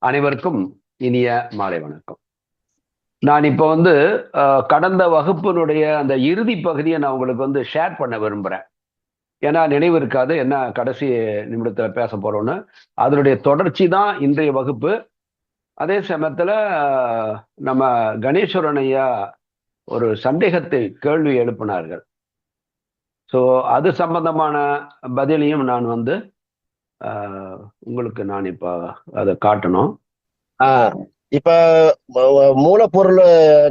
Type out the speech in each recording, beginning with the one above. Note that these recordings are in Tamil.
அனைவருக்கும் இனிய மாலை வணக்கம். நான் இப்போ கடந்த வகுப்பினுடைய அந்த இறுதி பகுதியை நான் உங்களுக்கு ஷேர் பண்ண விரும்புகிறேன். ஏன்னா நினைவு இருக்காது என்ன கடைசி நிமிடத்தில் பேச போறோம்னு. அதனுடைய தொடர்ச்சி தான் இன்றைய வகுப்பு. அதே சமயத்தில் நம்ம கணேஸ்வரன் ஐயா ஒரு சந்தேகத்தை கேள்வி எழுப்பினார்கள். ஸோ அது சம்பந்தமான பதிலையும் நான் உங்களுக்கு நான் இப்போ அதை காட்டணும். இப்ப மூலப்பொருள்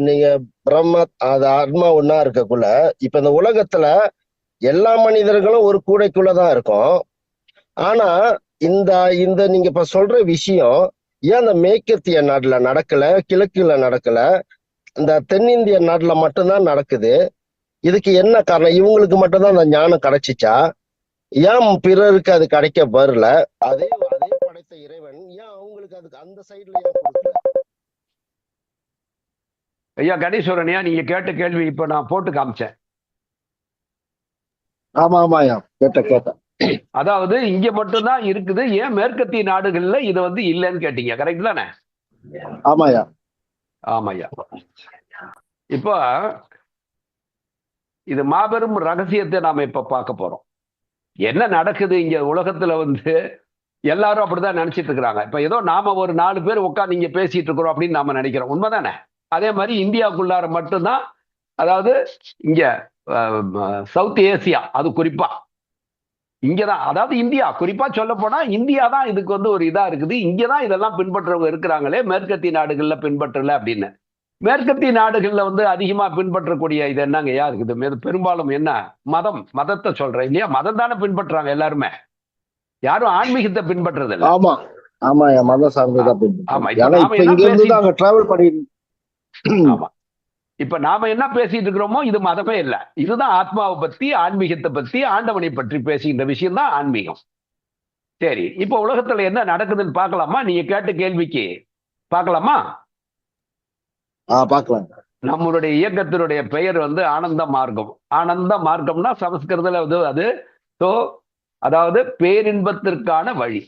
நீங்க பிரம்ம அது ஆத்மா ஒன்னா இருக்கக்குள்ள இப்ப இந்த உலகத்துல எல்லா மனிதர்களும் ஒரு கூடைக்குள்ளதான் இருக்கும். ஆனா இந்த இந்த நீங்க இப்ப சொல்ற விஷயம் ஏன் அந்த மேற்கத்திய நாட்டுல நடக்கல, கிழக்குல நடக்கல, இந்த தென்னிந்திய நாட்டுல மட்டும்தான் நடக்குது? இதுக்கு என்ன காரணம்? இவங்களுக்கு மட்டும்தான் அந்த ஞானம் கிடைச்சிச்சா? ஏன் பிறருக்கு அது கிடைக்க வரல? அதே அதே படைத்த இறைவன் ஏன் அவங்களுக்கு அதுக்கு அந்த சைடுல ஏன் கொடுக்கல? ஐயா கணேஸ்வரனையா, நீங்க கேட்ட கேள்வி இப்ப நான் போட்டு காமிச்சேன். ஆமா ஆமா ஐயா, கேட்டேன். அதாவது இங்க மட்டும்தான் இருக்குது, ஏன் மேற்கத்திய நாடுகள்ல இது இல்லைன்னு கேட்டீங்க. கரெக்ட் தானே? ஆமாயா ஆமாய்யா. இப்போ இது மாபெரும் ரகசியத்தை நாம இப்ப பார்க்க போறோம். என்ன நடக்குது இங்க உலகத்துல எல்லாரும் அப்படிதான் நினைச்சிட்டு இருக்கிறாங்க. இப்ப ஏதோ நாம ஒரு 4 பேர் உட்காந்து இங்க பேசிட்டு இருக்கிறோம் அப்படின்னு நாம நினைக்கிறோம். உண்மைதானே? அதே மாதிரி இந்தியாவுக்குள்ளார மட்டும்தான், அதாவது இங்க சவுத் ஏசியா, அது குறிப்பா இங்கதான், அதாவது இந்தியா குறிப்பா சொல்ல போனா இந்தியா தான் இதுக்கு ஒரு இதா இருக்குது. இங்கதான் இதெல்லாம் பின்பற்றவங்க இருக்கிறாங்களே, மேற்கத்திய நாடுகள்ல பின்பற்றல அப்படின்னு. மேற்கத்திய நாடுகள்ல அதிகமா பின்பற்றக்கூடிய இது என்னங்கய்யா இருக்குது? பெரும்பாலும் என்ன மதத்தை சொல்றேன் இல்லையா? மதம் தானே பின்பற்றுறாங்க எல்லாருமே. யாரும் ஆன்மீகத்தை பின்பற்றுறது இல்லை. ஆமா ஆமா மதம் சார்ந்ததான். ஆமா. ஆமா. இப்ப நாம என்ன பேசிட்டு இருக்கிறோமோ இது மதமே இல்லை. இதுதான் ஆத்மாவை பத்தி, ஆன்மீகத்தை பத்தி, ஆண்டவனை பற்றி பேசுகின்ற விஷயம் தான் ஆன்மீகம். சரி, இப்ப உலகத்துல என்ன நடக்குதுன்னு பார்க்கலாமா? நீங்க கேட்ட கேள்விக்கு பார்க்கலாமா? பார்க்கலாம். நம்மளுடைய இயக்கத்தினுடைய பெயர் ஆனந்த மார்க்கம். ஆனந்த மார்க்கம்னா சமஸ்கிருதத்துல அது அதாவது பேரின்பத்திற்கான வழி.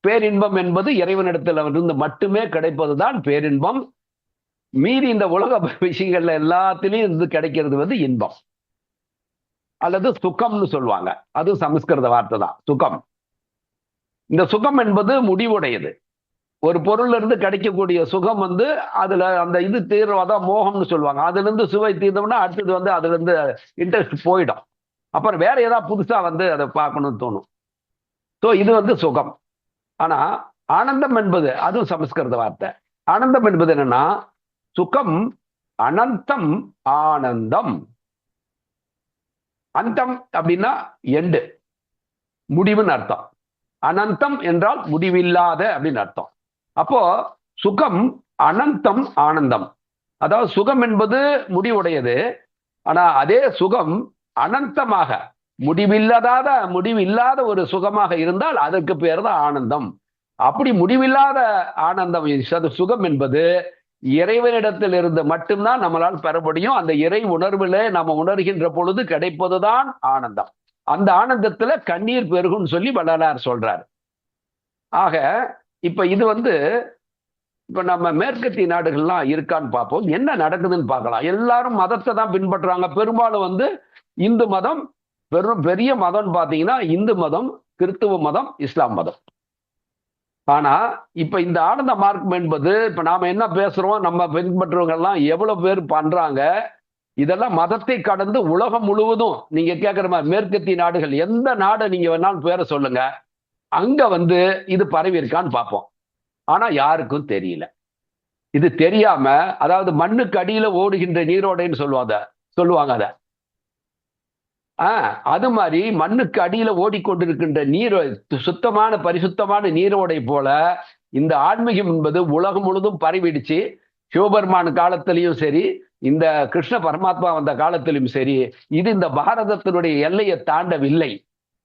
பேரின்பம் என்பது இறைவனிடத்துல இருந்து மட்டுமே கிடைப்பதுதான் பேரின்பம். மீறி இந்த உலக விஷயங்கள்ல எல்லாத்திலையும் கிடைக்கிறது இன்பம் அல்லது சுகம்னு சொல்லுவாங்க. அது சமஸ்கிருத வார்த்தை தான், சுகம். இந்த சுகம் என்பது முடிவுடையது. ஒரு பொருள்ல இருந்து கிடைக்கக்கூடிய சுகம் அதுல அந்த இது தீர்வாதான் மோகம்னு சொல்லுவாங்க. அதுல இருந்து சுவை தீர்ந்தோம்னா அடுத்தது அதுல இருந்து இன்ட்ரெஸ்ட் போயிடும். அப்புறம் வேற ஏதாவது புதுசா அதை பார்க்கணும்னு தோணும். ஸோ இது சுகம். ஆனா ஆனந்தம் என்பது அதுவும் சமஸ்கிருத வார்த்தை. ஆனந்தம் என்பது என்னன்னா, சுகம் அனந்தம் ஆனந்தம். அந்தம் அப்படின்னா எண்டு, முடிவுன்னு அர்த்தம். அனந்தம் என்றால் முடிவில்லாத அப்படின்னு அர்த்தம். அப்போ சுகம் அனந்தம் ஆனந்தம். அதாவது சுகம் என்பது முடிவுடையது. ஆனா அதே சுகம் அனந்தமாக முடிவில்லாத ஒரு சுகமாக இருந்தால் அதற்கு பேர் தான் ஆனந்தம். அப்படி முடிவில்லாத ஆனந்தம் சுகம் என்பது இறைவனிடத்தில் இருந்து மட்டும்தான் நம்மளால் பெற முடியும். அந்த இறை உணர்விலே நம்ம உணர்கின்ற பொழுது கிடைப்பதுதான் ஆனந்தம். அந்த ஆனந்தத்துல கண்ணீர் பெருகுன்னு சொல்லி வள்ளலார் சொல்றார். ஆக இப்ப இது இப்ப நம்ம மேற்கத்திய நாடுகள்லாம் இருக்கான்னு பார்ப்போம். என்ன நடக்குதுன்னு பார்க்கலாம். எல்லாரும் மதத்தை தான் பின்பற்றுறாங்க. பெரும்பாலும் இந்து மதம் பெரிய மதம்னு பாத்தீங்கன்னா இந்து மதம், கிறிஸ்துவ மதம், இஸ்லாம் மதம். ஆனா இப்ப இந்த ஆனந்த மார்க்கம் என்பது இப்ப நாம என்ன பேசுறோம், நம்ம பின்பற்றுவங்க எல்லாம் எவ்வளவு பேர் பண்றாங்க? இதெல்லாம் மதத்தை கடந்து உலகம் முழுவதும் நீங்க கேட்கிற மாதிரி மேற்கத்திய நாடுகள் எந்த நாடை நீங்க வேணாலும் பேரை சொல்லுங்க, அங்க இது பரவி இருக்கான்னு பார்ப்போம். ஆனா யாருக்கும் தெரியல. இது தெரியாம, அதாவது மண்ணுக்கு அடியில ஓடுகின்ற நீரோடைன்னு சொல்லுவாங்க அத. அது மாதிரி மண்ணுக்கு அடியில ஓடிக்கொண்டிருக்கின்ற சுத்தமான பரிசுத்தமான நீரோடை போல இந்த ஆன்மீகம் என்பது உலகம் முழுதும் பரவிடுச்சு. சிவபெருமான் காலத்திலையும் சரி, இந்த கிருஷ்ண பரமாத்மா வந்த காலத்திலும் சரி, இது இந்த பாரதத்தினுடைய எல்லையை தாண்டவில்லை.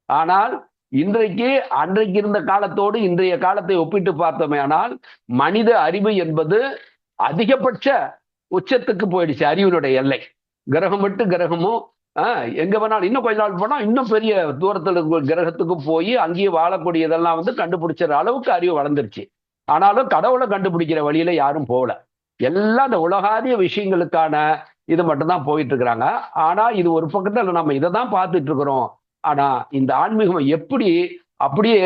ஆனால் அன்றைக்கு இருந்த காலத்தோடு இன்றைய காலத்தை ஒப்பிட்டு பார்த்தோமே ஆனால் மனித அறிவு என்பது அதிகபட்ச உச்சத்துக்கு போயிடுச்சு. அறிவினுடைய எல்லை கிரகம் விட்டு கிரகமும் எங்க வேணாலும் இன்னும் கொஞ்ச நாள் போனா இன்னும் பெரிய தூரத்துல கிரகத்துக்கு போய் அங்கேயே வாழக்கூடியதெல்லாம் கண்டுபிடிச்சிற அளவுக்கு அறிவு வளர்ந்துருச்சு. ஆனாலும் கடவுளை கண்டுபிடிக்கிற வழியில யாரும் போகல. எல்லாம் இந்த உலகாதிய விஷயங்களுக்கான இது மட்டும்தான் போயிட்டு இருக்கிறாங்க. ஆனா இது ஒரு பக்கத்துல நம்ம இதை தான் பார்த்துட்டு இருக்கிறோம். ஆனா இந்த ஆன்மீகம் எப்படி அப்படியே,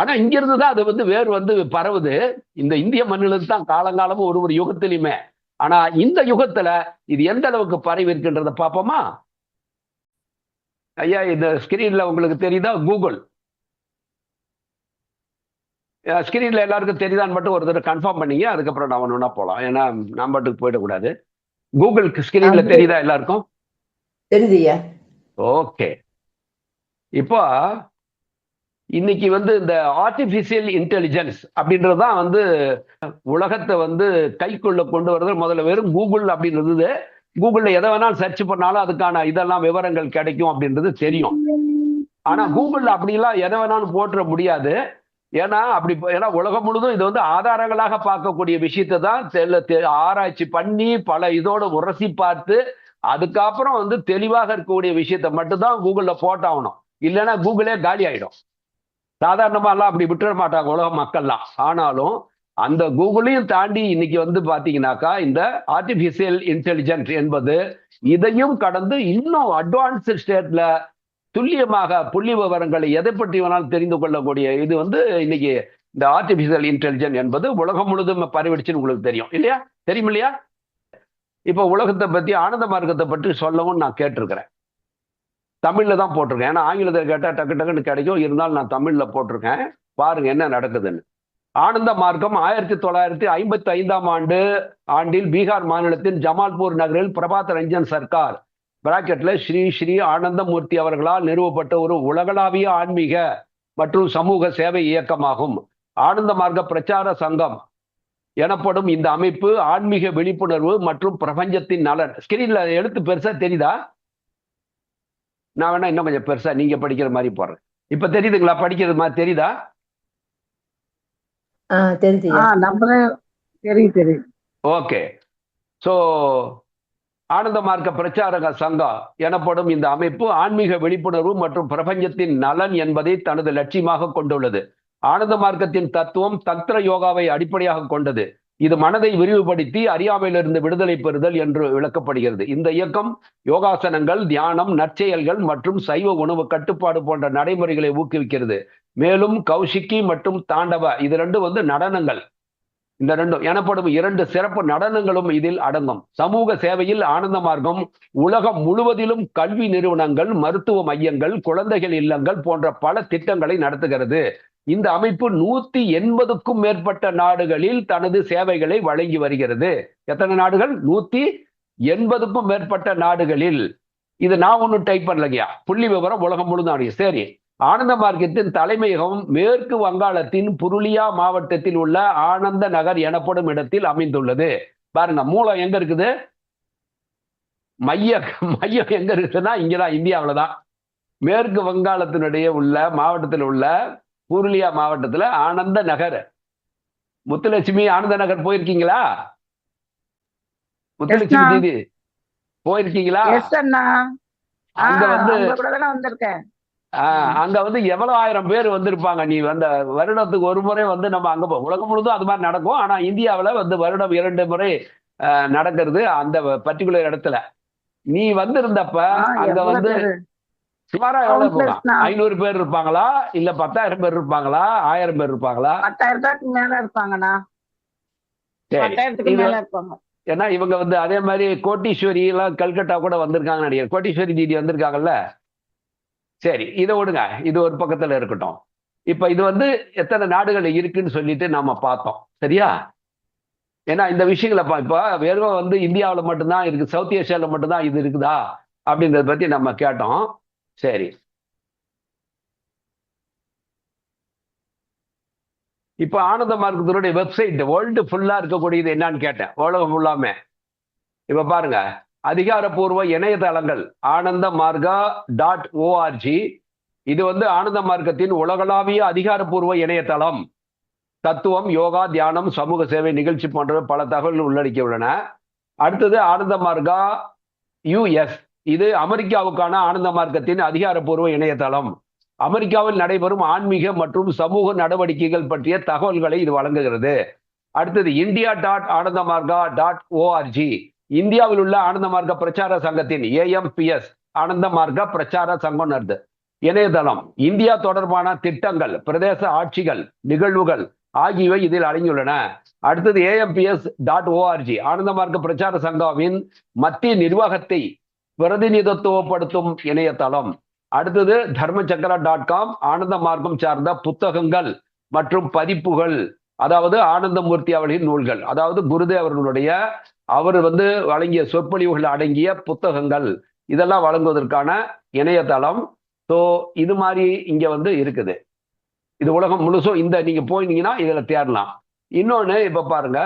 ஆனா இங்க இருந்துதான் அது வேறு பரவுது. இந்த இந்திய மண்ணிலிருந்து தான் காலங்காலமும் ஒரு யுகத்திலுமே. ஆனா இந்த யுகத்துல இது எந்த அளவுக்கு பரவி இருக்குன்றத பார்ப்போமா? ஐயா, இந்த ஸ்கிரீன்ல உங்களுக்கு தெரியுதா? கூகுள் ஸ்கிரீன்ல எல்லாருக்கும் தெரியுதான்னு மட்டும் ஒரு தடவை கன்ஃபார்ம் பண்ணீங்க. அதுக்கப்புறம் நான் ஒண்ணா போலாம். ஏன்னா நான் பாட்டுக்கு போயிடக்கூடாது. கூகுள் ஸ்கிரீன்ல தெரியுதா எல்லாருக்கும்? தெரியுதுயா. ஓகே. இப்போ இன்னைக்கு இந்த ஆர்டிபிஷியல் இன்டெலிஜென்ஸ் அப்படின்றதுதான் உலகத்தை கைக்குள்ள கொண்டு வரது. முதல்ல வெறும் கூகுள் அப்படின்னு இருந்தது. கூகுள்ல எதை வேணாலும் சர்ச் பண்ணாலும் அதுக்கான இதெல்லாம் விவரங்கள் கிடைக்கும் அப்படின்றது தெரியும். ஆனா கூகுள்ல அப்படிலாம் எதை வேணாலும் போட்டுற முடியாது. ஏன்னா உலகம் முழுதும் இது ஆதாரங்களாக பார்க்கக்கூடிய விஷயத்தை தான் ஆராய்ச்சி பண்ணி பல இதோட உரசி பார்த்து அதுக்கப்புறம் தெளிவாக இருக்கக்கூடிய விஷயத்தை மட்டும்தான் கூகுள்ல போட்டாகணும். இல்லைன்னா கூகுளே காலி ஆயிடும். சாதாரணமா எல்லாம் அப்படி விட்டுற மாட்டாங்க உலக மக்கள்லாம். ஆனாலும் அந்த கூகுளையும் தாண்டி இன்னைக்கு பாத்தீங்கன்னாக்கா இந்த ஆர்டிபிஷியல் இன்டெலிஜென்ஸ் என்பது இதையும் கடந்து இன்னும் அட்வான்ஸ்டு ஸ்டேட்ல துல்லியமாக புள்ளி விவரங்களை எதை பற்றி வேணாலும் தெரிந்து கொள்ளக்கூடிய இது இன்னைக்கு இந்த ஆர்டிபிஷியல் இன்டெலிஜென்ஸ் என்பது உலகம் முழுதும் பரவிடுச்சுன்னு உங்களுக்கு தெரியும் இல்லையா? தெரியும் இல்லையா? இப்ப உலகத்தை பத்தி ஆனந்த மார்க்கத்தை பற்றி சொல்லவும் நான் கேட்டிருக்கிறேன். தமிழ்ல தான் போட்டிருக்கேன். ஏன்னா ஆங்கிலத்தில் கேட்டா டக்கு டக்குன்னு கிடைக்கும். இருந்தாலும் நான் தமிழ்ல போட்டிருக்கேன். பாருங்க என்ன நடக்குதுன்னு. ஆனந்த மார்க்கம் 1955 ஆண்டில் பீகார் மாநிலத்தின் ஜமால்பூர் நகரில் பிரபாத் ரஞ்சன் சர்க்கார் பிராக்கெட்ல ஸ்ரீ ஸ்ரீ ஆனந்தமூர்த்தி அவர்களால் நிறுவப்பட்ட ஒரு உலகளாவிய ஆன்மீக மற்றும் சமூக சேவை இயக்கமாகும். ஆனந்த மார்க்க பிரச்சார சங்கம் எனப்படும் இந்த அமைப்பு ஆன்மீக விழிப்புணர்வு மற்றும் பிரபஞ்சத்தின் நலன். ஸ்கிரீன்ல எழுத்து பெருசா தெரியுதா? நான் வேணா இன்னும் கொஞ்சம் பெருசா நீங்க படிக்கிற மாதிரி போடுறேன். இப்ப தெரியுதுங்களா? படிக்கிறது மாதிரி தெரியுதா? தெரியுது. ஓகே. சோ ஆனந்த மார்க்க பிரச்சாரக சங்கம் எனப்படும் இந்த அமைப்பு ஆன்மீக விழிப்புணர்வு மற்றும் பிரபஞ்சத்தின் நலன் என்பதை தனது லட்சியமாக கொண்டுள்ளது. ஆனந்த மார்க்கத்தின் தத்துவம் தந்திர யோகாவை அடிப்படையாக கொண்டது. இது மனதை விரிவுபடுத்தி அறியாமையிலிருந்து விடுதலை பெறுதல் என்று விளக்கப்படுகிறது. இந்த இயக்கம் யோகாசனங்கள், தியானம், நற்செயல்கள் மற்றும் சைவ உணவு கட்டுப்பாடு போன்ற நடைமுறைகளை ஊக்குவிக்கிறது. மேலும் கௌஷிகி மற்றும் தாண்டவ இது ரெண்டும் நடனங்கள். இந்த ரெண்டும் எனப்படும் 2 சிறப்பு நடனங்களும் இதில் அடங்கும். சமூக சேவையில் ஆனந்த மார்க்கம் உலகம் முழுவதிலும் கல்வி நிறுவனங்கள், மருத்துவ மையங்கள், குழந்தைகள் இல்லங்கள் போன்ற பல திட்டங்களை நடத்துகிறது. இந்த அமைப்பு 180க்கும் மேற்பட்ட நாடுகளில் தனது சேவைகளை வழங்கி வருகிறது. எத்தனை நாடுகள்? 180க்கும் மேற்பட்ட நாடுகளில். இது நான் ஒன்னும் டைப் பண்ணலைங்க, புள்ளி விவரம் உலகம் முழுதும். சரி, ஆனந்த மார்க்கத்தின் தலைமையகம் மேற்கு வங்காளத்தின் புருலியா மாவட்டத்தில் உள்ள ஆனந்த நகர் எனப்படும் இடத்தில் அமைந்துள்ளது. பாருங்க, மூலம் எங்க இருக்குது? மையம் எங்க இருக்குன்னா இங்கதான், இந்தியாவில தான். மேற்கு வங்காளத்தினுடைய உள்ள மாவட்டத்தில் உள்ள புருலியா மாவட்டத்துல ஆனந்த நகர். முத்துலட்சுமி, ஆனந்த நகர் போயிருக்கீங்களா? முத்துலட்சுமி தீதி போயிருக்கீங்களா? அங்க அங்க எவ்வளவு ஆயிரம் பேர் வந்திருப்பாங்க. நீ வருடத்துக்கு ஒரு முறை நம்ம அங்க உலகம் முழுதும் அது மாதிரி நடக்கும். ஆனா இந்தியாவில வருடம் 2 முறை நடக்கிறது அந்த பர்டிகுலர் இடத்துல. நீ வந்திருந்தப்ப அங்க சுமாரா எவ்வளவு இருப்பாங்க? 500 பேர் இருப்பாங்களா? இல்ல 10,000 பேர் இருப்பாங்களா? 1000 பேர் இருப்பாங்களா? 10,000 மேல இருப்பாங்கண்ணா. ஏன்னா இவங்க அதே மாதிரி கோட்டீஸ்வரி எல்லாம் கல்கட்டா கூட வந்திருக்காங்க நடிகர். கோட்டீஸ்வரி தீதி வந்திருக்காங்கல்ல. சரி, இதை விடுங்க, இது ஒரு பக்கத்துல இருக்கட்டும். இப்ப இது எத்தனை நாடுகள் இருக்குன்னு சொல்லிட்டு நாம பார்த்தோம், சரியா? ஏன்னா இந்த விஷயங்களை இப்ப வெறும் இந்தியாவில மட்டும்தான் இருக்கு, சவுத் ஏசியால மட்டும்தான் இது இருக்குதா அப்படின்றத பத்தி நம்ம கேட்டோம். சரி, இப்ப ஆனந்த மார்க்கத்தினுடைய வெப்சைட் வேர்ல்டு ஃபுல்லா இருக்கக்கூடியது என்னன்னு கேட்டேன். உலகம் ஃபுல்லாமே இப்ப பாருங்க, அதிகாரப்பூர்வ இணையதளங்கள் ஆனந்த மார்கா .org. இது ஆனந்த மார்க்கத்தின் உலகளாவிய அதிகாரப்பூர்வ இணையதளம். தத்துவம், யோகா, தியானம், சமூக சேவை நிகழ்ச்சி போன்ற பல தகவல்கள் உள்ளடக்கியுள்ளன. அடுத்தது ஆனந்த மார்கா US. இது அமெரிக்காவுக்கான ஆனந்த மார்க்கத்தின் அதிகாரப்பூர்வ இணையதளம். அமெரிக்காவில் நடைபெறும் ஆன்மீக மற்றும் சமூக நடவடிக்கைகள் பற்றிய தகவல்களை இது வழங்குகிறது. அடுத்தது india.anandamaarga.org, இந்தியாவில் உள்ள ஆனந்த மார்க்க பிரச்சார சங்கத்தின் AMPS ஆனந்த மார்க்க பிரச்சார சங்கம் நடந்து இணையதளம். இந்தியா தொடர்பான திட்டங்கள், பிரதேச ஆட்சிகள், நிகழ்வுகள் ஆகியவை இதில் அடங்கியுள்ளன. அடுத்தது AMPS.org ஆனந்த மார்க்க பிரச்சார சங்காவின் மத்திய நிர்வாகத்தை பிரதிநிதித்துவப்படுத்தும் இணையதளம். அடுத்தது தர்மசக்கரா.com ஆனந்த மார்க்கம் சார்ந்த புத்தகங்கள் மற்றும் பதிப்புகள், அதாவது ஆனந்தமூர்த்தி அவர்களின் நூல்கள், அதாவது குருதேவர்களுடைய அவர் வழங்கிய சொற்பொழிவுகள் அடங்கிய புத்தகங்கள், இதெல்லாம் வழங்குவதற்கான இணையதளம். ஸோ இது மாதிரி இங்க இருக்குது. இது உலகம் முழுசும் நீங்க போனீங்கன்னா இதுல தேரலாம். இன்னொன்னு இப்ப பாருங்க,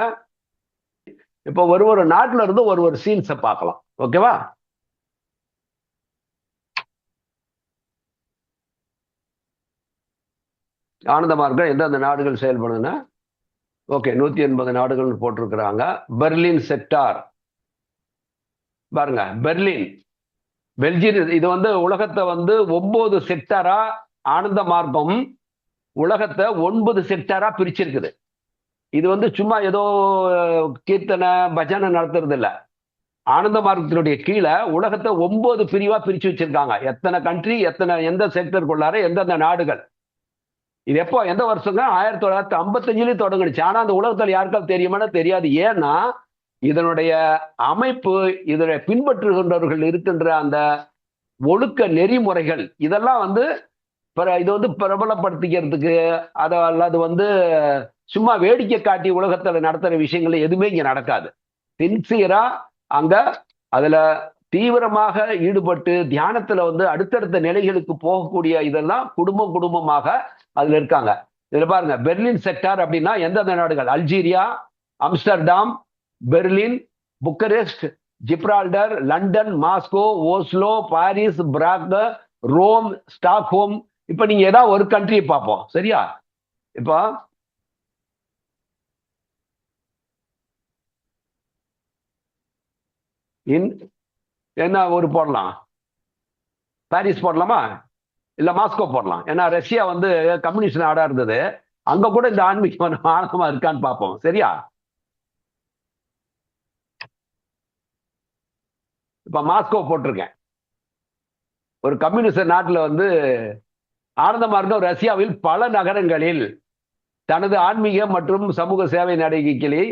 இப்ப ஒரு நாட்டுல இருந்து ஒரு சீன்ஸை பார்க்கலாம். ஓகேவா? ஆனந்த மார்க்கம் எந்தெந்த நாடுகள் செயல்படுதுன்னா, ஓகே 180 நாடுகள் போட்டிருக்கிறாங்க. பெர்லின் செக்டார் பாருங்க, பெர்லின் பெல்ஜியம். இது உலகத்தை 9 செக்டாரா ஆனந்த மார்க்கம் உலகத்தை 9 செக்டாரா பிரிச்சிருக்குது. இது சும்மா ஏதோ கீர்த்தனை பஜனை நடத்துறது இல்ல. ஆனந்த மார்க்கத்தினுடைய கீழே உலகத்தை 9 பிரிவா பிரிச்சு வச்சிருக்காங்க. எத்தனை கண்ட்ரி, எந்த செக்டருக்குள்ளார எந்தெந்த நாடுகள். இது எப்போ, எந்த வருஷங்க? 1955 தொடங்குச்சு. ஆனா அந்த உலகத்தில் யாருக்காவது தெரியுமானா தெரியாது. ஏன்னா இதனுடைய அமைப்பு, இதனை பின்பற்றுகின்றவர்கள் இருக்கின்ற அந்த ஒழுக்க நெறிமுறைகள், இதெல்லாம் இது பிரபலப்படுத்திக்கிறதுக்கு அல்லது சும்மா வேடிக்கை காட்டி உலகத்துல நடத்துற விஷயங்கள் எதுவுமே இங்க நடக்காது. சின்சியரா அங்க அதுல தீவிரமாக ஈடுபட்டு தியானத்துல அடுத்தடுத்த நிலைகளுக்கு போகக்கூடிய இதெல்லாம் குடும்பமாக அதுல இருக்காங்க. இதுல பாருங்க, பெர்லின் செக்டார் அப்படின்னா எந்தெந்த நாடுகள்? Algeria, Amsterdam, Berlin, Bucharest, Gibraltar, London, Moscow, Oslo, Paris, Prague, Rome, Stockholm. இப்ப நீங்க ஏதாவது ஒரு கண்ட்ரியை பார்ப்போம். சரியா? இப்போ என்ன ஒரு போடலாம்? பாரிஸ் போடலாமா? இல்ல மாஸ்கோ போடலாம். ஏன்னா ரஷ்யா கம்யூனிஸ்ட் நாடா இருந்தது. அங்க கூட இந்த ஆன்மீகம் ஆழமா இருக்கான்னு பார்ப்போம். சரியா? இப்ப மாஸ்கோ போட்டிருக்கேன். ஒரு கம்யூனிஸ்ட் நாட்டுல ஆனந்த மார்க்கம் ரஷ்யாவில் பல நகரங்களில் தனது ஆன்மீக மற்றும் சமூக சேவை நடவடிக்கைகளை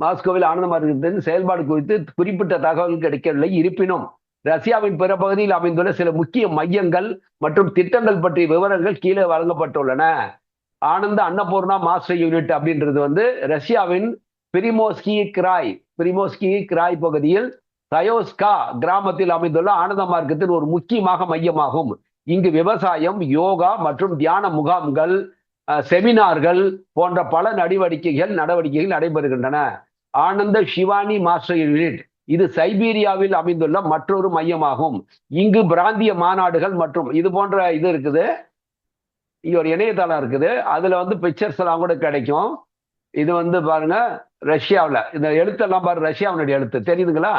மாஸ்கோவில் ஆனந்த மார்க்கத்தின் செயல்பாடு குறித்து குறிப்பிட்ட தகவல் கிடைக்கவில்லை. இருப்பினும் ரஷ்யாவின் பிற பகுதியில் அமைந்துள்ள சில முக்கிய மையங்கள் மற்றும் திட்டங்கள் பற்றிய விவரங்கள் கீழே வழங்கப்பட்டுள்ளன. ஆனந்த அன்னபூர்ணா மாஸ்டர் யூனிட் அப்படின்றது ரஷ்யாவின் பிரிமோஸ்கி கிராய் பகுதியில் சயோஸ்கா கிராமத்தில் அமைந்துள்ள ஆனந்த மார்க்கத்தின் ஒரு முக்கியமாக மையமாகும். இங்கு விவசாயம், யோகா மற்றும் தியான முகாம்கள், செமினார்கள் போன்ற பல நடவடிக்கைகள் நடைபெறுகின்றன. ஆனந்த சிவானி மாஸ்டர் யூனிட் இது சைபீரியாவில் அமைந்துள்ள மற்றொரு மையமாகும். இங்கு பிராந்திய மாநாடுகள் மற்றும் இது போன்ற இது இருக்குது. இங்க ஒரு இணையதளம் இருக்குது. அதுல பிக்சர்ஸ் எல்லாம் கூட கிடைக்கும். இது பாருங்க, ரஷ்யாவில் இந்த எழுத்தெல்லாம் பாருங்க, ரஷ்யாவினுடைய எழுத்து தெரியுதுங்களா?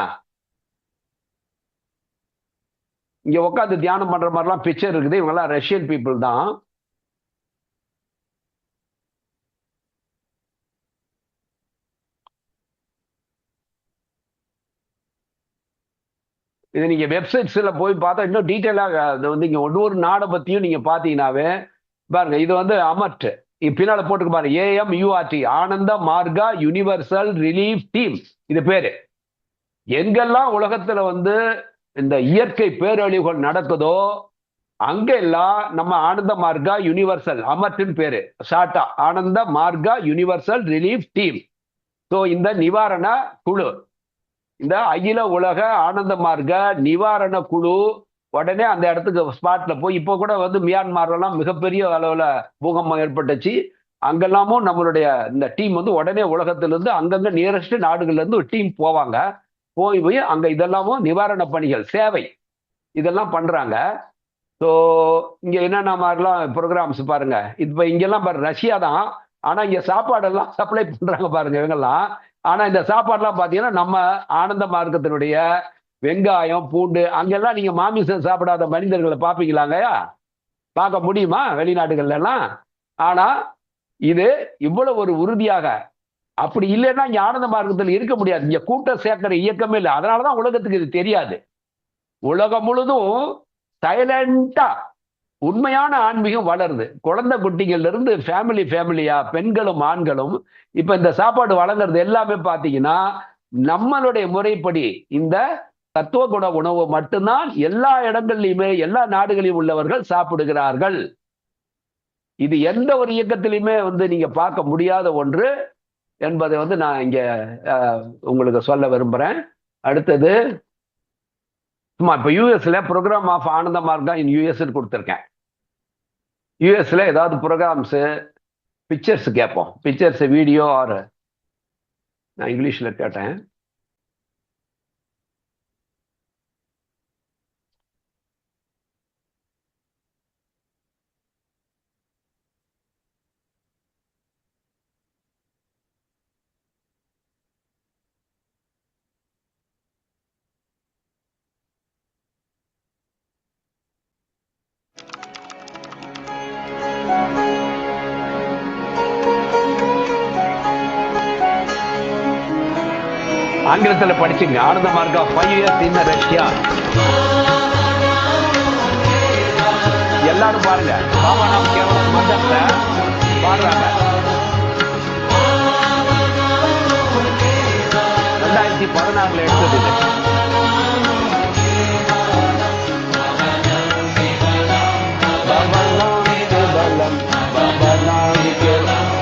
இங்க உட்காந்து தியானம் பண்ற மாதிரிலாம் பிக்சர் இருக்குது. இவங்கெல்லாம் ரஷ்யன் பீப்புள் தான். இது நீங்க வெப்சைட்ஸ்ல போய் பார்த்தா இன்னும் டீட்டெயிலாக இங்க ஒவ்வொரு நாடை பத்தியும் நீங்க பாத்தீங்கன்னாவே பாருங்க. இது அமர்ட் பின்னால போட்டுக்கு பாருங்க, AMURT ஆனந்த மார்கா யூனிவர்சல் ரிலீஃப் டீம். இது பேரு. எங்கெல்லாம் உலகத்துல இந்த இயற்கை பேரழிவுகள் நடக்குதோ அங்கெல்லாம் நம்ம ஆனந்த மார்கா யூனிவர்சல் அமர்ட்னு பேரு, ஷார்ட்டா ஆனந்த மார்கா யூனிவர்சல் ரிலீஃப் டீம். ஸோ இந்த நிவாரண குழு, இந்த அகில உலக ஆனந்த மார்க்க நிவாரண குழு உடனே அந்த இடத்துக்கு ஸ்பாட்ல போய், இப்போ கூட மியான்மர்லாம் மிகப்பெரிய அளவுல பூகம்பம் ஏற்பட்டுச்சு. அங்கெல்லாமும் நம்மளுடைய இந்த டீம் உடனே உலகத்திலிருந்து அங்கங்க நியரஸ்ட் நாடுகள்ல இருந்து ஒரு டீம் போவாங்க. போய் அங்க இதெல்லாமும் நிவாரண பணிகள், சேவை இதெல்லாம் பண்றாங்க. ஸோ இங்க என்னென்ன மாதிரிலாம் ப்ரோக்ராம்ஸ் பாருங்க. இப்ப இங்கெல்லாம் பாருங்க, ரஷ்யா தான். ஆனா இங்க சாப்பாடெல்லாம் சப்ளை பண்றாங்க பாருங்க இவங்கெல்லாம். ஆனா இந்த சாப்பாடுலாம் பாத்தீங்கன்னா நம்ம ஆனந்த மார்க்கத்தினுடைய வெங்காயம், பூண்டு, அங்கெல்லாம் நீங்க மாமிசம் சாப்பிடாத மனிதர்களை பார்ப்பீங்களாங்கயா? பார்க்க முடியுமா வெளிநாடுகள்ல எல்லாம்? ஆனா இது இவ்வளவு ஒரு உறுதியாக, அப்படி இல்லைன்னா இங்க ஆனந்த மார்க்கத்தில் இருக்க முடியாது. இங்க கூட்டம் சேர்க்கிற இயக்கமே இல்லை. அதனாலதான் உலகத்துக்கு இது தெரியாது. உலகம் முழுதும் சைலண்டா உண்மையான ஆன்மீகம் வளருது. குழந்தை குட்டிகள்ல இருந்து ஃபேமிலியா பெண்களும் ஆண்களும் இப்ப இந்த சாப்பாடு வழங்குறது எல்லாமே பாத்தீங்கன்னா நம்மளுடைய முறைப்படி இந்த தத்துவ குண உணவு மட்டும்தான் எல்லா இடங்கள்லயுமே எல்லா நாடுகளிலும் உள்ளவர்கள் சாப்பிடுகிறார்கள். இது எந்த ஒரு இயக்கத்திலையுமே நீங்க பார்க்க முடியாத ஒன்று என்பதை நான் இங்க உங்களுக்கு சொல்ல விரும்புறேன். அடுத்தது சும்மா இப்ப யூஎஸ்ல ப்ரோக்ராம் ஆஃப் ஆனந்த மார்க்கம் இன் யூஎஸ் கொடுத்துருக்கேன். யூஎஸ்ல ஏதாவது ப்ரோக்ராம்ஸ் பிக்சர்ஸ் கேட்போம். பிக்சர்ஸ் வீடியோ ஆர் நான் இங்கிலீஷ்ல கேட்டேன். ஆங்கிலத்தில் படிச்சுங்க. ஆனந்த மார்க்கம் 5 years in ரஷ்யா. எல்லாரும் பாருங்க. பாபாராம் கேவலம் மதத்தை பாடுறாங்க. 2016 எடுத்தது இது.